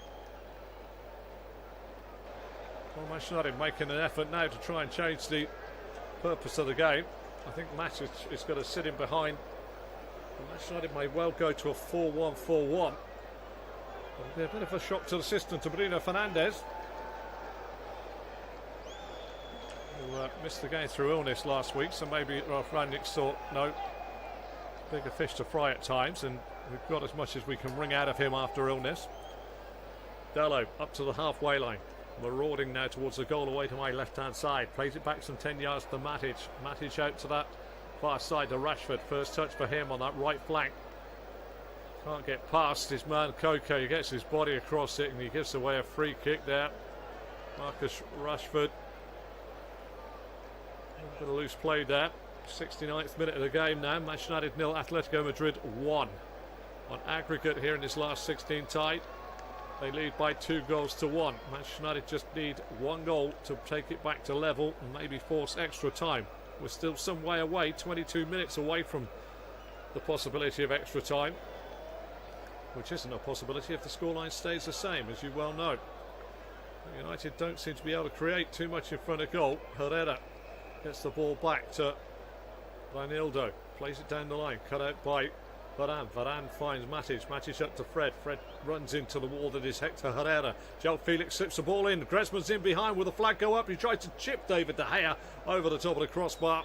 Well, Manchester United making an effort now to try and change the purpose of the game. I think Matic is going to sit in behind. Manchester United may well go to a 4-1-4-1. It'll be a bit of a shock to the system to Bruno Fernandes, who missed the game through illness last week, so maybe Ralph Rangnick thought, no, bigger fish to fry at times, and we've got as much as we can wring out of him after illness. Dalot up to the halfway line, marauding now towards the goal away to my left-hand side. Plays it back some 10 yards to Matic. Matic out to that far side to Rashford. First touch for him on that right flank. Can't get past his man Coco. He gets his body across it and he gives away a free kick there. Marcus Rashford. A bit of loose play there. 69th minute of the game now. Manchester United 0, Atletico Madrid 1. On aggregate here in this last 16 tie, they lead by 2-1. Manchester United just need one goal to take it back to level and maybe force extra time. We're still some way away, 22 minutes away from the possibility of extra time, which isn't a possibility if the scoreline stays the same, as you well know. United don't seem to be able to create too much in front of goal. Herrera gets the ball back to Reinildo, plays it down the line, cut out by Varane. Varane finds Matic. Matic up to Fred. Fred runs into the wall that is Hector Herrera. Joe Felix slips the ball in. Griezmann's in behind. Will the flag go up? He tries to chip David De Gea over the top of the crossbar.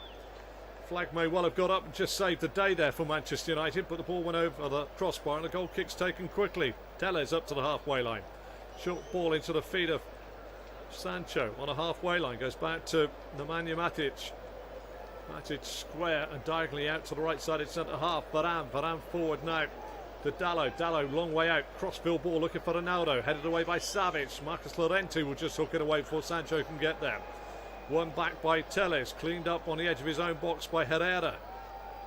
Flag may well have got up and just saved the day there for Manchester United, but the ball went over the crossbar and the goal kick's taken quickly. Tellez up to the halfway line. Short ball into the feet of Sancho on a halfway line. Goes back to Nemanja Matic. Matic square and diagonally out to the right side in centre half. Varane forward now to Dalot, long way out, crossfield ball looking for Ronaldo, headed away by Savic. Marcus Llorente will just hook it away before Sancho can get there. One back by Tellez, cleaned up on the edge of his own box by Herrera.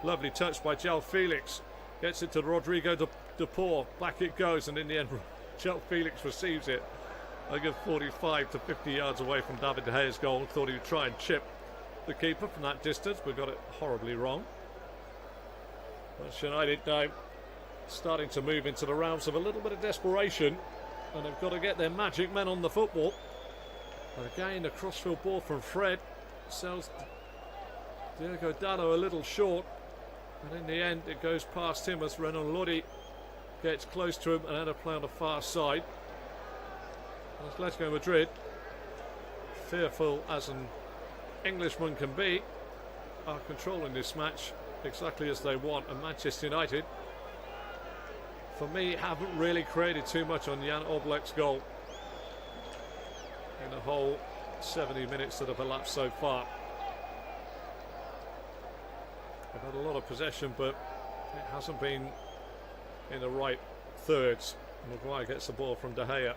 Lovely touch by João Felix, gets it to Rodrigo de Paul, back it goes, and in the end João Felix receives it a good 45 to 50 yards away from David De Gea's goal. Thought he would try and chip the keeper from that distance, but got it horribly wrong. Manchester United now starting to move into the realms of a little bit of desperation, and they've got to get their magic men on the football. And again, a crossfield ball from Fred sells Diogo Dalot a little short, and in the end it goes past him as Renan Lodi gets close to him and had a play on the far side. Atletico Madrid, fearful as an Englishman can be, are controlling this match exactly as they want, and Manchester United, for me, haven't really created too much on Jan Oblak's goal in the whole 70 minutes that have elapsed so far. They've had a lot of possession, but it hasn't been in the right thirds. Maguire gets the ball from De Gea,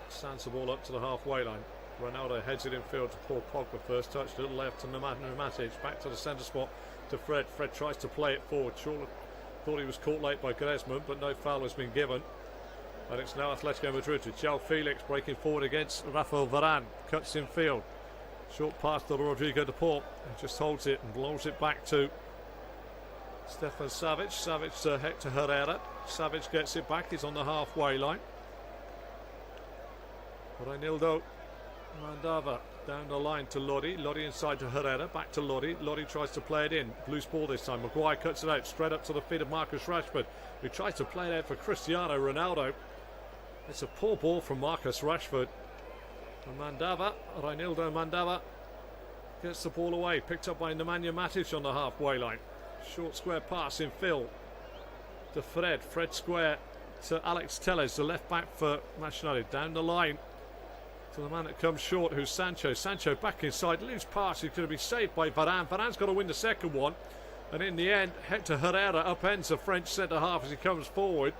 stands the ball up to the halfway line. Ronaldo heads it in field to Paul Pogba. First touch to the left to Nemanja Matic, back to the centre spot to Fred. Fred tries to play it forward. Surely thought he was caught late by Griezmann, but no foul has been given. And it's now Atletico Madrid with João Felix breaking forward against Rafael Varane. Cuts in field. Short pass to Rodrigo de Paul. He just holds it and blows it back to Stefan Savic. Savic to Hector Herrera. Savic gets it back. He's on the halfway line. Reinildo Mandava down the line to Lodi. Lodi inside to Herrera. Back to Lodi. Lodi tries to play it in. Loose ball this time. Maguire cuts it out straight up to the feet of Marcus Rashford, who tries to play it out for Cristiano Ronaldo. It's a poor ball from Marcus Rashford. And Mandava, Reinildo Mandava, gets the ball away. Picked up by Nemanja Matic on the halfway line. Short square pass in field to Fred. Fred square to Alex Tellez, the left back for Manchester United. Down the line to the man that comes short, who's Sancho. Sancho back inside, loose pass. He's going to be saved by Varane. Varane's got to win the second one, and in the end Hector Herrera upends the French centre half as he comes forward.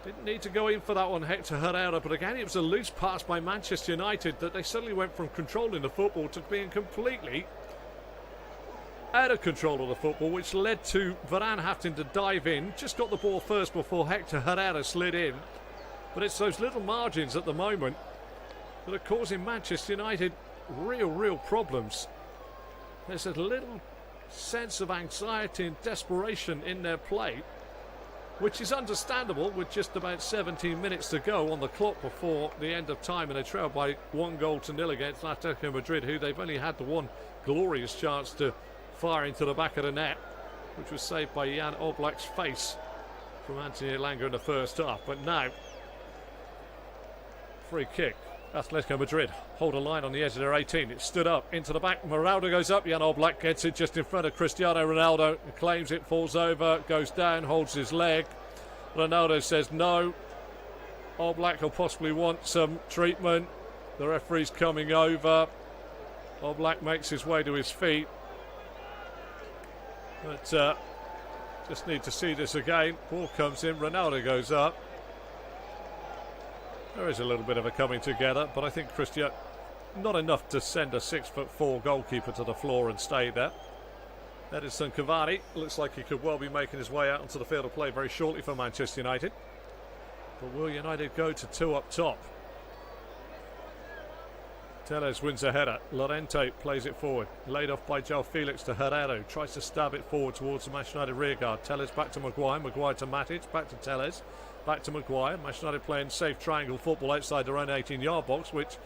Didn't need to go in for that one, Hector Herrera, but again it was a loose pass by Manchester United that they suddenly went from controlling the football to being completely out of control of the football, which led to Varane having to dive in. Just got the ball first before Hector Herrera slid in. But it's those little margins at the moment that are causing Manchester United real problems. There's a little sense of anxiety and desperation in their play, which is understandable with just about 17 minutes to go on the clock before the end of time, and they trail by 1-0 against Atletico Madrid, who they've only had the one glorious chance to fire into the back of the net, which was saved by Jan Oblak's face from Anthony Elanga in the first half. But now, free kick. Atletico Madrid hold a line on the edge of their 18. It's stood up into the back. Ronaldo goes up. Jan Oblak gets it just in front of Cristiano Ronaldo. He claims it, falls over, goes down, holds his leg. Ronaldo says no. Oblak will possibly want some treatment. The referee's coming over. Oblak makes his way to his feet. But just need to see this again. Ball comes in. Ronaldo goes up. There is a little bit of a coming together, but I think Cristiano, not enough to send a 6'4" goalkeeper to the floor and stay there. Edinson Cavani looks like he could well be making his way out onto the field of play very shortly for Manchester United. But will United go to two up top? Tellez wins a header. Llorente plays it forward. Laid off by João Felix to Herrera, who tries to stab it forward towards the Manchester United rearguard. Tellez back to Maguire. Maguire to Matic. Back to Tellez. Back to Maguire. Manchester United playing safe triangle football outside their own 18-yard box, which,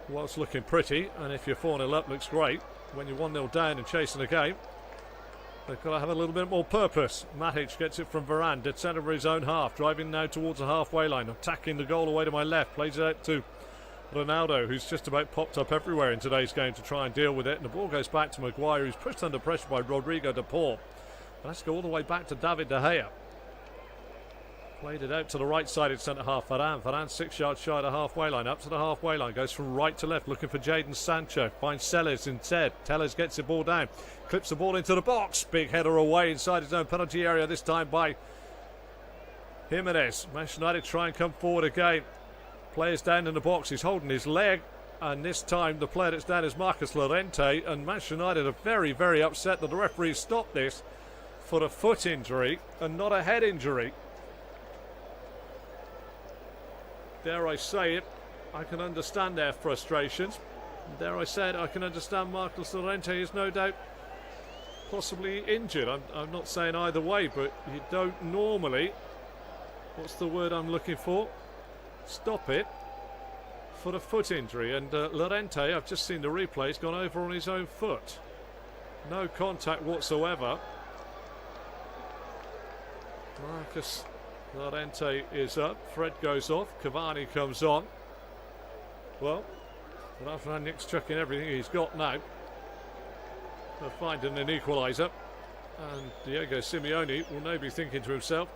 whilst looking pretty, and if you're 4-0 up, looks great. When you're 1-0 down and chasing a game, they've got to have a little bit more purpose. Matic gets it from Varane, dead centre of his own half, driving now towards the halfway line, attacking the goal away to my left, plays it out to Ronaldo, who's just about popped up everywhere in today's game to try and deal with it. And the ball goes back to Maguire, who's pushed under pressure by Rodrigo de Paul. Let's go all the way back to David De Gea. Played it out to the right side in centre half. Varane 6 yards shy of the halfway line. Up to the halfway line. Goes from right to left looking for Jadon Sancho. Finds Telles instead. Telles gets the ball down. Clips the ball into the box. Big header away inside his own penalty area. This time by Jimenez. Manchester United try and come forward again. Player's down in the box. He's holding his leg. And this time the player that's down is Marcus Llorente. And Manchester United are very, very upset that the referee stopped this for a foot injury and not a head injury. Dare I say it, I can understand their frustrations. Dare I say it, I can understand Marcus Llorente is no doubt possibly injured. I'm not saying either way, but you don't normally, what's the word I'm looking for? Stop it for a foot injury. And Llorente, I've just seen the replay, he's gone over on his own foot. No contact whatsoever. Marcus Llorente is up. Fred goes off. Cavani comes on. Well, Nick's chucking everything he's got now. They're finding an equaliser. And Diego Simeone will now be thinking to himself,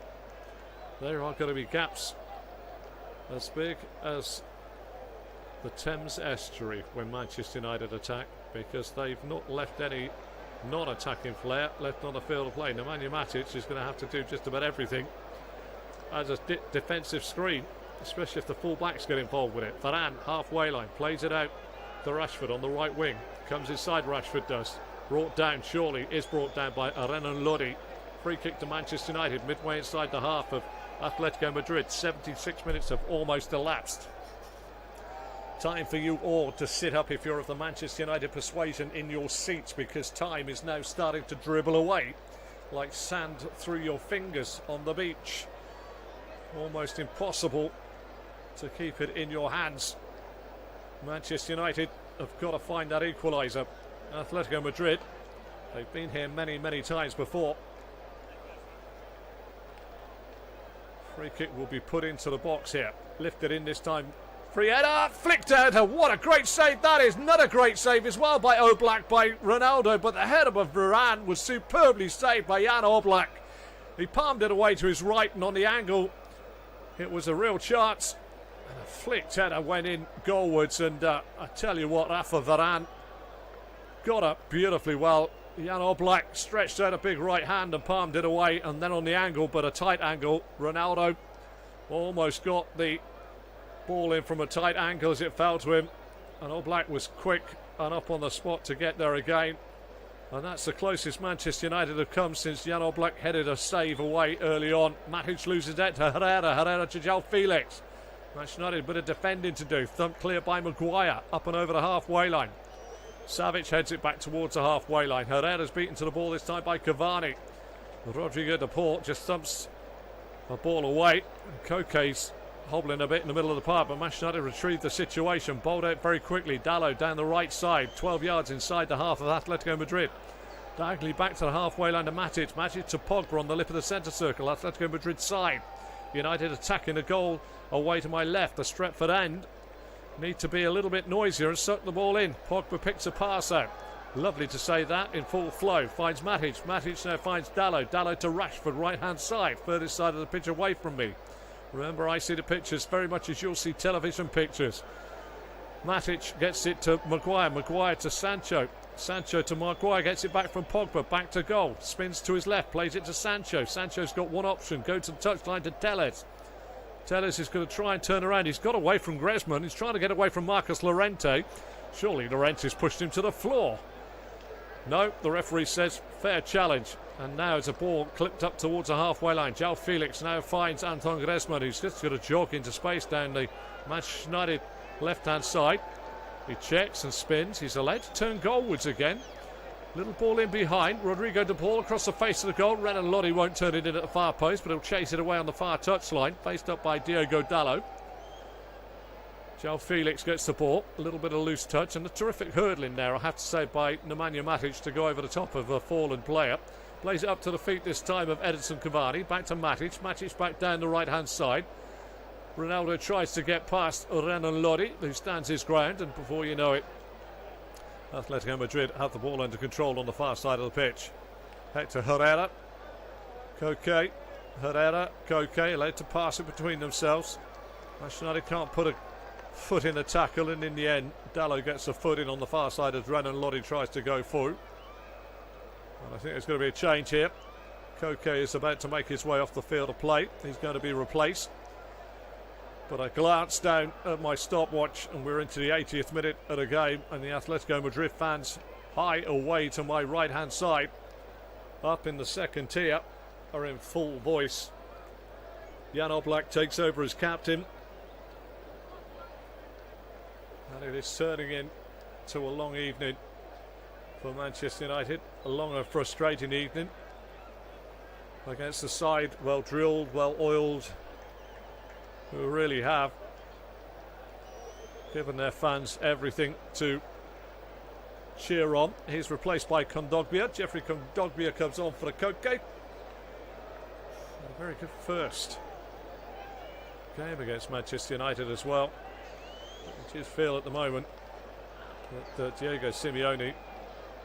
there are going to be gaps as big as the Thames estuary when Manchester United attack, because they've not left any non-attacking flair left on the field of play. Nemanja Matic is going to have to do just about everything as a defensive screen, especially if the full-backs get involved with it. Varane, halfway line, plays it out to Rashford on the right wing. Comes inside, Rashford does. Brought down, surely is brought down by Renan Lodi. Free kick to Manchester United, midway inside the half of Atletico Madrid. 76 minutes have almost elapsed. Time for you all to sit up if you're of the Manchester United persuasion in your seats, because time is now starting to dribble away like sand through your fingers on the beach. Almost impossible to keep it in your hands. Manchester United have got to find that equaliser. Atletico Madrid, they've been here many, many times before. Free kick will be put into the box here. Lifted in this time. Free header, flicked out. What a great save that is. Not a great save as well by Oblak, by Ronaldo, but the header of Varane was superbly saved by Jan Oblak. He palmed it away to his right, and on the angle it was a real chance. And a flicked header went in goalwards, and I tell you what, Rafa Varane got up beautifully well. Jan Oblak stretched out a big right hand and palmed it away, and then on the angle, but a tight angle, Ronaldo almost got the ball in from a tight angle as it fell to him, and Oblak was quick and up on the spot to get there again. And that's the closest Manchester United have come since Jan Oblak headed a save away early on. Matic loses it to Herrera to João Felix. Manchester United a bit of defending to do. Thumped clear by Maguire, up and over the halfway line. Savic heads it back towards the halfway line. Herrera's beaten to the ball this time by Cavani. Rodrigo de Paul just thumps the ball away. Koke's hobbling a bit in the middle of the park, but Manchester United retrieved the situation. Bowled out very quickly. Dalot down the right side, 12 yards inside the half of Atletico Madrid. Diagonally back to the halfway line to Matic. Matic to Pogba on the lip of the centre circle. Atletico Madrid side. United attacking a goal away to my left. The Stretford end need to be a little bit noisier and suck the ball in. Pogba picks a pass out. Lovely to say that in full flow. Finds Matic. Matic now finds Dalot. Dalot to Rashford, right hand side. Furthest side of the pitch away from me. Remember, I see the pictures very much as you'll see television pictures. Matic gets it to Maguire. Maguire to Sancho. Sancho to Maguire. Gets it back from Pogba. Back to goal. Spins to his left. Plays it to Sancho. Sancho's got one option. Go to the touchline to Telles. Telles is going to try and turn around. He's got away from Griezmann. He's trying to get away from Marcus Llorente. Surely Llorente's pushed him to the floor. No, the referee says fair challenge. And now it's a ball clipped up towards the halfway line. João Felix now finds Anton Griezmann, who's just got a jog into space down the Manchester United left-hand side. He checks and spins. He's allowed to turn goalwards again. Little ball in behind. Rodrigo de Paul across the face of the goal. Renan Lodi won't turn it in at the far post, but he'll chase it away on the far touchline. Faced up by Diogo Dalot. João Felix gets the ball. A little bit of loose touch and a terrific hurdling there, I have to say, by Nemanja Matic to go over the top of a fallen player. Plays it up to the feet this time of Edinson Cavani. Back to Matic. Matic back down the right-hand side. Ronaldo tries to get past Renan Lodi, who stands his ground, and before you know it, Atletico Madrid have the ball under control on the far side of the pitch. Hector Herrera, Koke, Herrera, Koke, allowed to pass it between themselves. Manchester United can't put a foot in a tackle, and in the end, Dallo gets a foot in on the far side as Renan Lodi tries to go through. And I think there's going to be a change here. Koke is about to make his way off the field of play. He's going to be replaced. But I glanced down at my stopwatch and we're into the 80th minute of the game, and the Atletico Madrid fans high away to my right hand side, up in the second tier, are in full voice. Jan Oblak takes over as captain, and it is turning into a long evening for Manchester United, a long and frustrating evening against a side well drilled, well oiled, who really have given their fans everything to cheer on. He's replaced by Kondogbia. Jeffrey Kondogbia comes on for the Koke. A very good first game against Manchester United as well. I just feel at the moment that Diego Simeone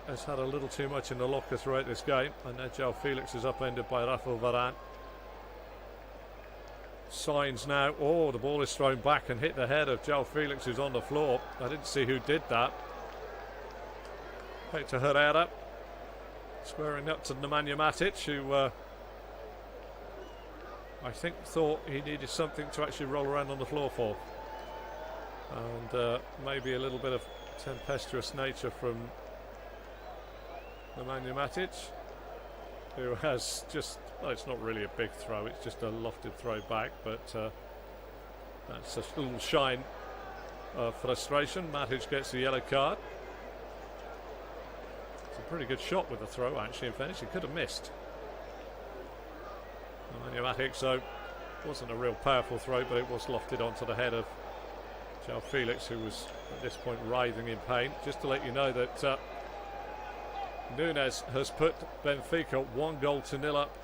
has had a little too much in the locker throughout this game, and now João Felix is upended by Rafael Varane. Signs now. Oh, the ball is thrown back and hit the head of João Felix, who's on the floor. I didn't see who did that. Hector Herrera squaring up to Nemanja Matic, who I think thought he needed something to actually roll around on the floor for. And maybe a little bit of tempestuous nature from Nemanja Matic, who has just, well, it's not really a big throw, it's just a lofted throw back, but that's a little shine of frustration. Matic gets the yellow card. It's a pretty good shot with the throw, actually, in fairness. He could have missed. Nemanja Matic, so it wasn't a real powerful throw, but it was lofted onto the head of João Felix, who was at this point writhing in pain. Just to let you know that Nunes has put Benfica 1-0 up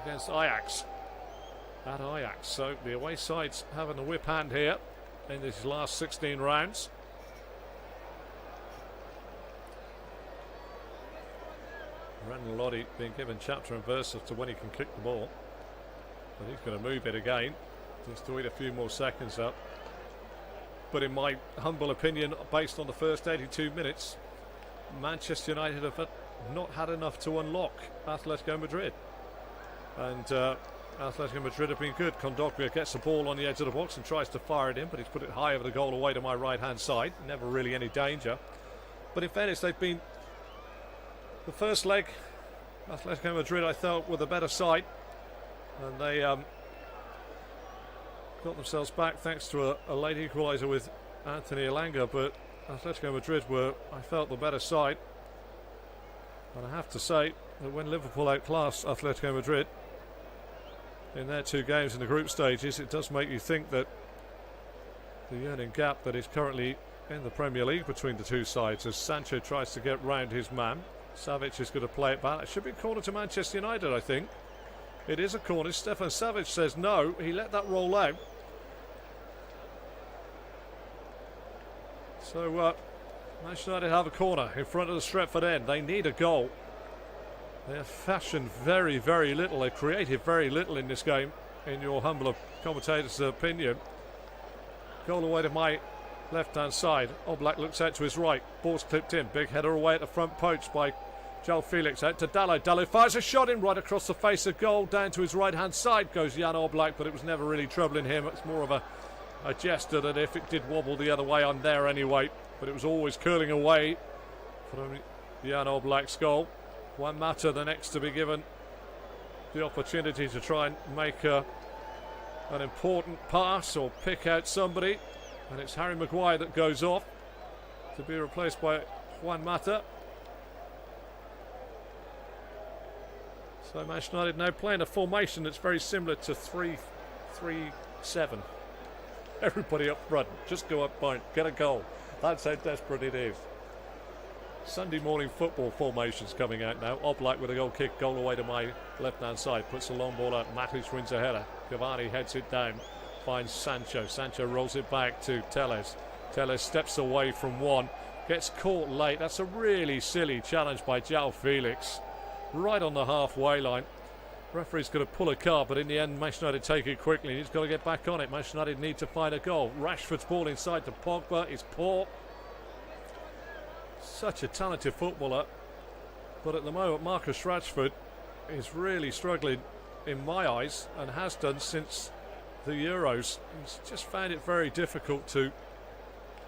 against Ajax at Ajax. So the away side's having a whip hand here in these last 16 rounds. Renan Lodi being given chapter and verse as to when he can kick the ball, but he's going to move it again just to eat a few more seconds up. But in my humble opinion, based on the first 82 minutes, Manchester United have not had enough to unlock Atletico Madrid. And Atletico Madrid have been good. Kondogbia gets the ball on the edge of the box and tries to fire it in, but he's put it high over the goal away to my right-hand side. Never really any danger. But in fairness, they've been... The first leg, Atletico Madrid, I thought, were the better side. And they got themselves back thanks to a late equaliser with Anthony Elanga, but Atletico Madrid were, I felt, the better side. And I have to say that when Liverpool outclassed Atletico Madrid in their two games in the group stages, it does make you think that the yearning gap that is currently in the Premier League between the two sides, as Sancho tries to get round his man. Savic is going to play it back. It should be a corner to Manchester United, I think. It is a corner. Stefan Savic says no. He let that roll out. So Manchester United have a corner in front of the Stretford end. They need a goal. They have fashioned very, very little. They've created very little in this game, in your humble commentator's opinion. Goal away to my left-hand side. Oblak looks out to his right. Ball's clipped in. Big header away at the front post by João Felix. Out to Dallo. Dallo fires a shot in right across the face of goal. Down to his right-hand side goes Jan Oblak, but it was never really troubling him. It's more of a gesture that if it did wobble the other way, I'm there anyway. But it was always curling away from Jan Oblak's goal. Juan Mata the next to be given the opportunity to try and make an important pass or pick out somebody. And it's Harry Maguire that goes off to be replaced by Juan Mata. So Manchester United now playing a formation that's very similar to 3-3-7. Everybody up front, just go up front, get a goal. That's how desperate it is. Sunday morning football formations coming out now. Oblak with a goal kick, goal away to my left-hand side. Puts a long ball out. Matic wins a header. Cavani heads it down. finds Sancho. Sancho rolls it back to Telles. Telles steps away from one, gets caught late. That's a really silly challenge by João Felix, right on the halfway line. Referee's going to pull a card, but in the end, Manchester United take it quickly. He's got to get back on it. Manchester United need to find a goal. Rashford's ball inside to Pogba is poor. Such a talented footballer, but at the moment, Marcus Rashford is really struggling in my eyes, and has done since the Euros. He's just found it very difficult to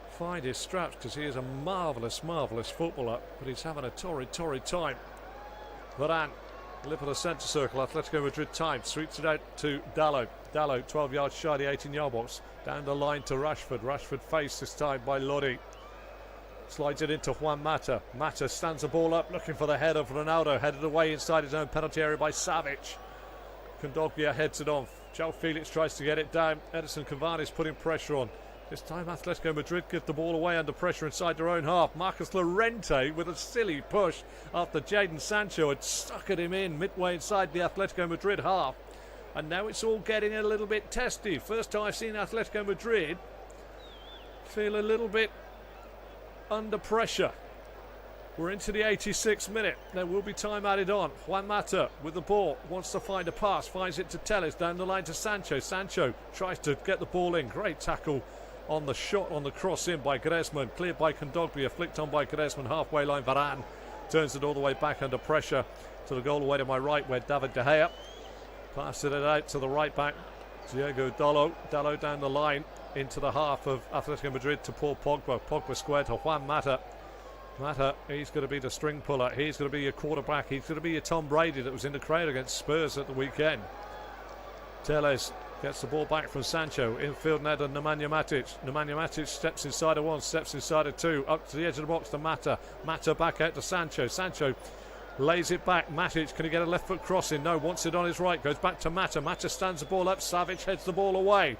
find his straps, because he is a marvellous footballer, but he's having a torrid time. Varane, lip of the centre circle, Atletico Madrid time, sweeps it out to Dalot. Dalot 12 yards shy of the 18-yard box, down the line to Rashford. Rashford faced this time by Lodi. Slides it into Juan Mata. Mata stands the ball up, looking for the head of Ronaldo, headed away inside his own penalty area by Savic. Kondogbia heads it on. João Felix tries to get it down. Edison Cavani's putting pressure on. This time Atletico Madrid give the ball away under pressure inside their own half. Marcus Llorente with a silly push after Jadon Sancho had suckered him in midway inside the Atletico Madrid half. And now it's all getting a little bit testy. First time I've seen Atletico Madrid feel a little bit under pressure. We're into the 86th minute. There will be time added on. Juan Mata with the ball, wants to find a pass, finds it to Telles, down the line to Sancho. Sancho tries to get the ball in. Great tackle on the shot, on the cross in by Griezmann. Cleared by Kondogbia, flicked on by Griezmann. Halfway line, Varane turns it all the way back under pressure to the goal away to my right, where David De Gea passes it out to the right back. Diego Dalot. Dalot down the line into the half of Atletico Madrid to Paul Pogba. Pogba squared to Juan Mata. Mata, he's going to be the string puller. He's going to be your quarterback. He's going to be your Tom Brady that was in the crowd against Spurs at the weekend. Telles gets the ball back from Sancho. Infield now to Nemanja Matic. Nemanja Matic steps inside of one, steps inside of two. Up to the edge of the box to Mata. Mata back out to Sancho. Sancho lays it back. Matic, can he get a left foot cross in? No, wants it on his right. Goes back to Mata. Mata stands the ball up. Savic heads the ball away.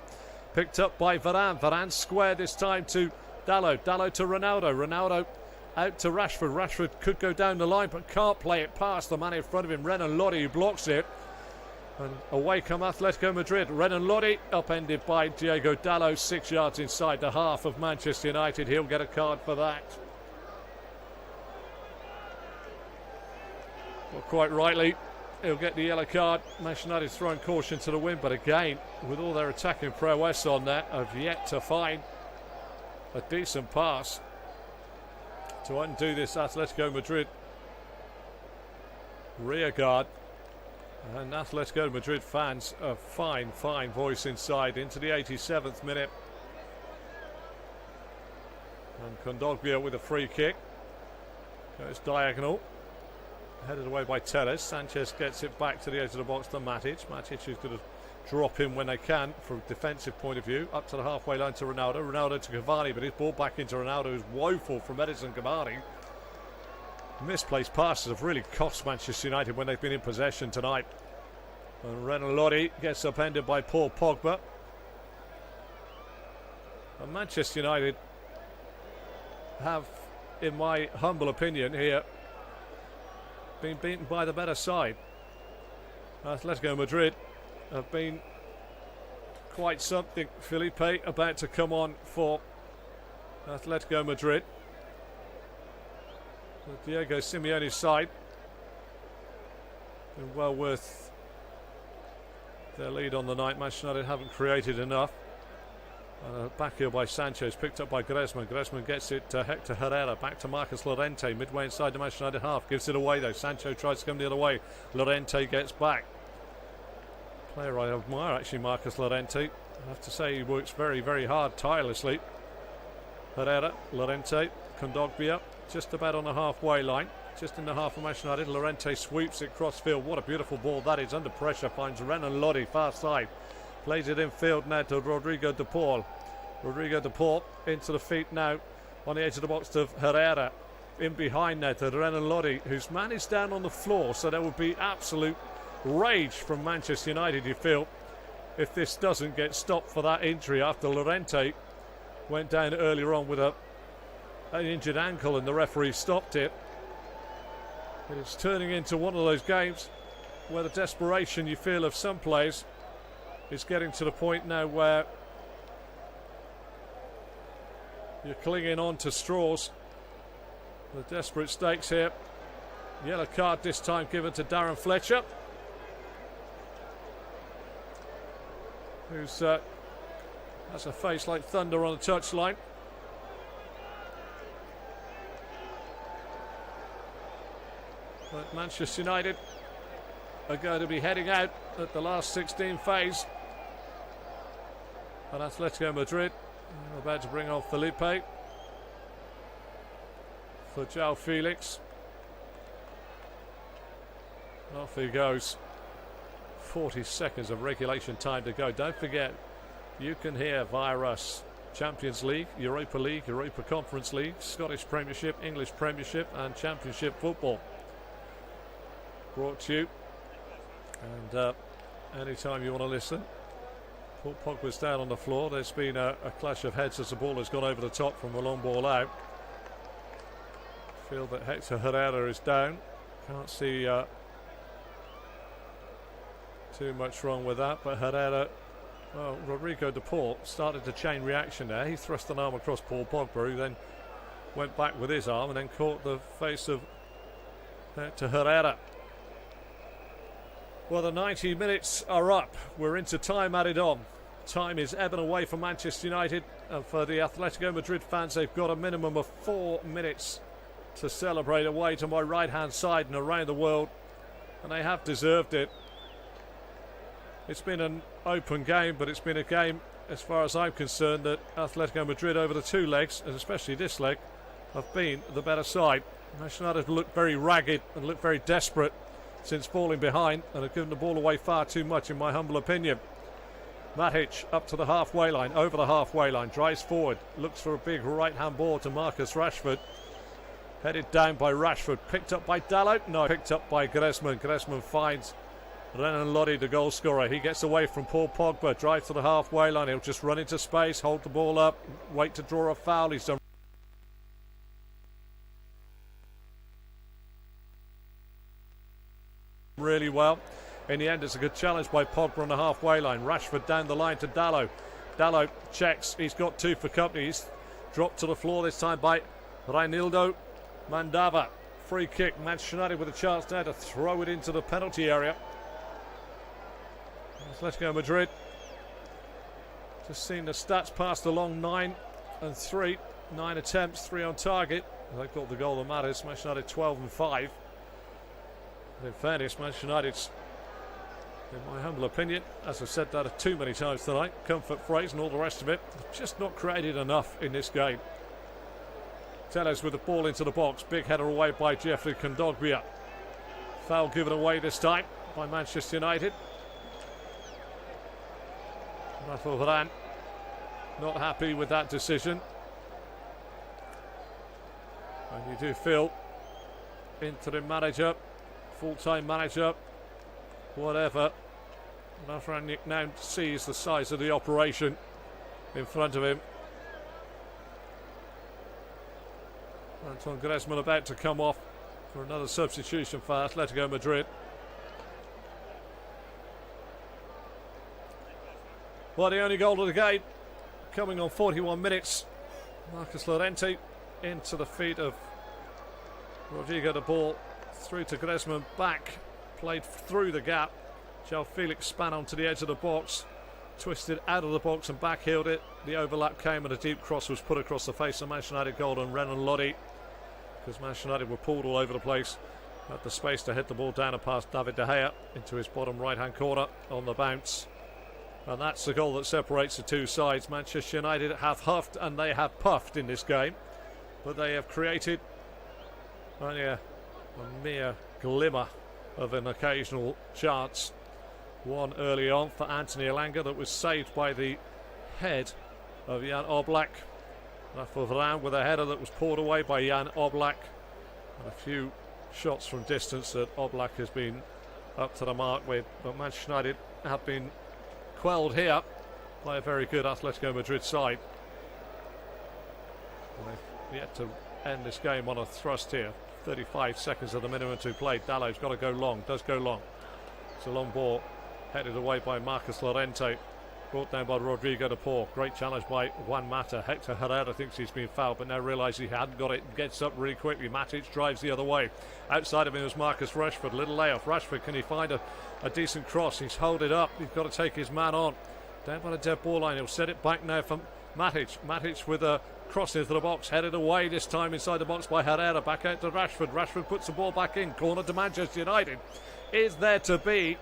Picked up by Varane. Varane squared this time to Dalot. Dalot to Ronaldo. Ronaldo out to Rashford. Rashford could go down the line but can't play it past the man in front of him, Renan Lodi, who blocks it. And away come Atletico Madrid. Renan Lodi upended by Diego Dalot, 6 yards inside the half of Manchester United. He'll get a card for that. Well, quite rightly, he'll get the yellow card. Manchester United throwing caution to the wind, but again, with all their attacking prowess on that, have yet to find a decent pass to undo this Atletico Madrid rear guard. And Atletico Madrid fans, a fine voice inside into the 87th minute. And Kondogbia with a free kick. Goes diagonal. Headed away by Telles. Sanchez gets it back to the edge of the box to Matic. Matic is going to drop in when they can from a defensive point of view. Up to the halfway line to Ronaldo. Ronaldo to Cavani, but his ball back into Ronaldo, who's woeful from Edison Cavani. Misplaced passes have really cost Manchester United when they've been in possession tonight. And Renan Lodi gets upended by Paul Pogba. And Manchester United have, in my humble opinion here, been beaten by the better side. Atletico Madrid have been quite something. Felipe about to come on for Atletico Madrid. Diego Simeone's side been well worth their lead on the night. Manchester United haven't created enough. Back here by Sanchez, picked up by Griezmann. Griezmann gets it to Hector Herrera, back to Marcus Llorente, midway inside the Manchester United half. Gives it away though. Sancho tries to come the other way. Llorente gets back. Player I admire actually, Marcus Llorente. I have to say he works very hard, tirelessly. Herrera, Llorente, Kondogbia, just about on the halfway line. Just in the half of Manchester United. Llorente sweeps it cross field. What a beautiful ball that is. Under pressure finds Renan Lodi, far side. Plays it in field now to Rodrigo de Paul. Rodrigo de Paul into the feet now on the edge of the box to Herrera. In behind now to Renan Lodi, whose man is down on the floor. So there would be absolute rage from Manchester United, you feel, if this doesn't get stopped for that injury after Llorente went down earlier on with an injured ankle and the referee stopped it. But it's turning into one of those games where the desperation you feel of some players it's getting to the point now where you're clinging on to straws. The desperate stakes here. Yellow card this time given to Darren Fletcher, who's has a face like thunder on the touchline. But Manchester United are going to be heading out at the last 16 phase. And Atletico Madrid are about to bring on Felipe for João Felix. Off he goes. 40 seconds of regulation time to go. Don't forget, you can hear via us Champions League, Europa Conference League, Scottish Premiership, English Premiership and Championship football. Brought to you. And anytime you want to listen. Paul Pogba's down on the floor. There's been a clash of heads as the ball has gone over the top from a long ball out. Feel that Hector Herrera is down. Can't see too much wrong with that, but Herrera, well, Rodrigo de Paul started the chain reaction there. He thrust an arm across Paul Pogba, who then went back with his arm and then caught the face of Hector Herrera. Well, the 90 minutes are up. We're into time added on. Time is ebbing away for Manchester United, and for the Atletico Madrid fans, they've got a minimum of 4 minutes to celebrate away to my right-hand side and around the world, and they have deserved it. It's been an open game, but it's been a game, as far as I'm concerned, that Atletico Madrid over the two legs, and especially this leg, have been the better side. Manchester United have looked very ragged and looked very desperate since falling behind, and have given the ball away far too much, in my humble opinion. Matic up to the halfway line, over the halfway line, drives forward, looks for a big right-hand ball to Marcus Rashford. Headed down by Rashford, picked up by Dalot, no, picked up by Griezmann. Griezmann finds Renan Lodi, the goal scorer. He gets away from Paul Pogba, drives to the halfway line, he'll just run into space, hold the ball up, wait to draw a foul. He's done really well. In the end, it's a good challenge by Pogba on the halfway line. Rashford down the line to Dalot. Dalot checks, he's got two for company. He's dropped to the floor this time by Reinildo Mandava. Free kick, Manchester United with a chance now to throw it into the penalty area. Atletico Madrid just seen the stats passed along 9 and 3. 9 attempts, 3 on target. They've got the goal that matters. Manchester United 12 and 5. But in fairness, Manchester United's, in my humble opinion, as I've said that too many times tonight, comfort phrase and all the rest of it, just not created enough in this game. Tellez with the ball into the box. Big header away by Jeffrey Kondogbia. Foul given away this time by Manchester United. Rafael Varane not happy with that decision. And you do feel interim manager, full-time manager, whatever, Rafael now sees the size of the operation in front of him. Antoine Griezmann about to come off for another substitution for Atletico Madrid. Well, the only goal of the game coming on 41 minutes. Marcus Llorente into the feet of Rodrigo de Paul, through to Griezmann, back, played through the gap. João Felix span onto the edge of the box, twisted out of the box and backheeled it. The overlap came and a deep cross was put across the face of Manchester United goal and Renan Lodi, because Manchester United were pulled all over the place. Had the space to hit the ball down and past David De Gea into his bottom right-hand corner on the bounce. And that's the goal that separates the two sides. Manchester United have huffed and they have puffed in this game, but they have created only a mere glimmer of an occasional chance. One early on for Anthony Elanga that was saved by the head of Jan Oblak. Rafael Varane with a header that was poured away by Jan Oblak. And a few shots from distance that Oblak has been up to the mark with. But Manchester United have been quelled here by a very good Atletico Madrid side. And they've yet to end this game on a thrust here. 35 seconds of the minimum to play. Dallow's got to go long, does go long. It's a long ball Headed away by Marcus Llorente. Brought down by Rodrigo de Paul. Great challenge by Juan Mata. Hector Herrera thinks he's been fouled, but now realises he hadn't got it. Gets up really quickly. Matic drives the other way. Outside of him is Marcus Rashford. Little layoff. Rashford, can he find a decent cross? He's hold it up. He's got to take his man on. Down by the dead ball line. He'll set it back now from Matic. Matic with a cross into the box. Headed away this time inside the box by Herrera. Back out to Rashford. Rashford puts the ball back in. Corner to Manchester United. Is there to be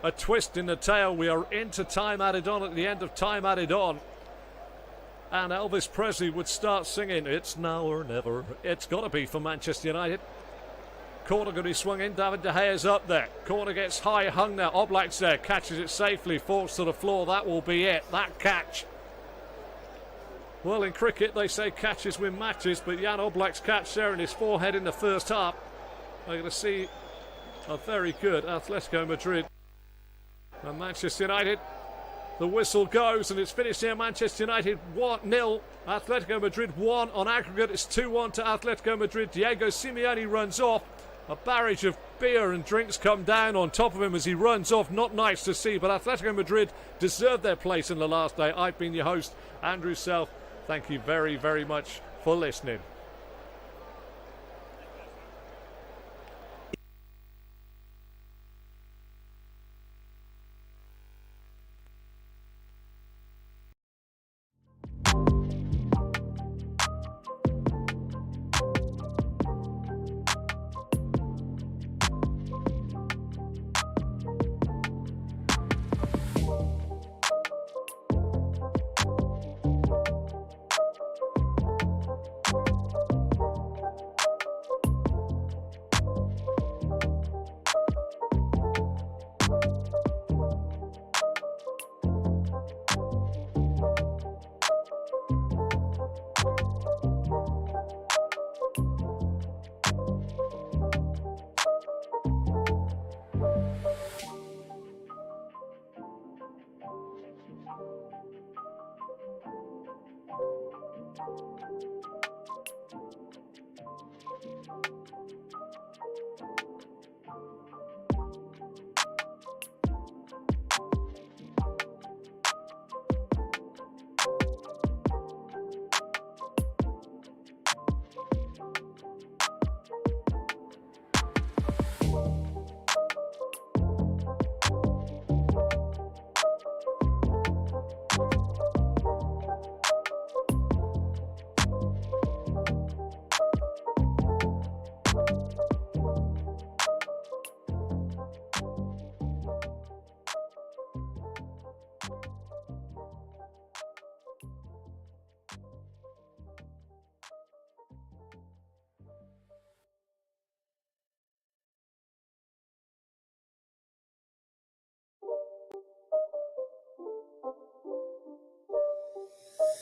a twist in the tail? We are into time added on at the end of time added on. And Elvis Presley would start singing, "It's now or never." It's got to be for Manchester United. Corner going to be swung in. David De Gea's up there. Corner gets high, hung there. Oblak's there. Catches it safely. Falls to the floor. That will be it. That catch. Well, in cricket, they say catches win matches, but Jan Oblak's catch there in his forehead in the first half. We're going to see a very good Atletico Madrid. And Manchester United, the whistle goes, and it's finished here. Manchester United 1-0, Atletico Madrid 1 on aggregate. It's 2-1 to Atletico Madrid. Diego Simeone runs off. A barrage of beer and drinks come down on top of him as he runs off. Not nice to see, but Atletico Madrid deserved their place in the last day. I've been your host, Andrew Self. Thank you very, very much for listening.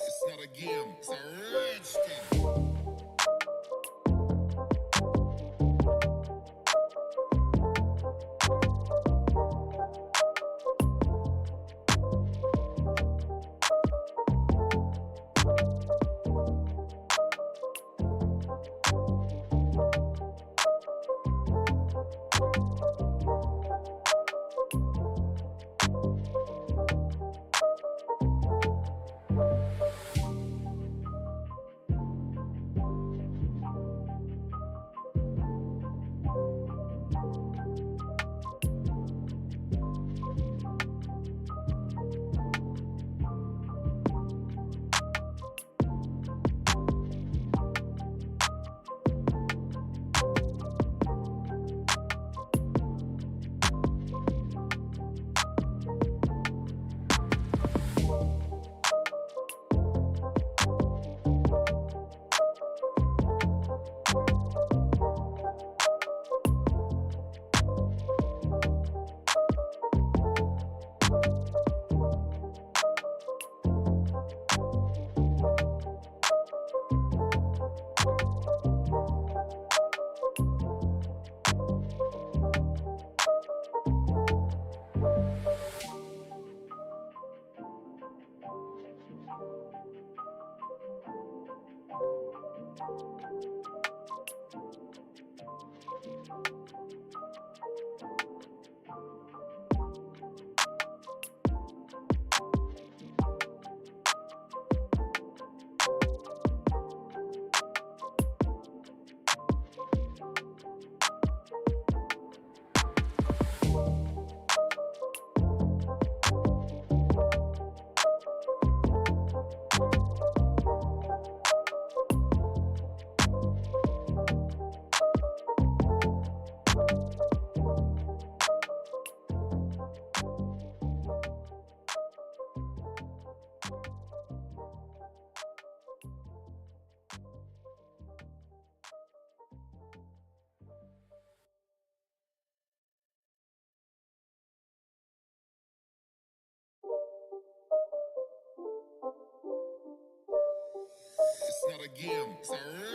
It's not a game, it's a rich thing. again. It's a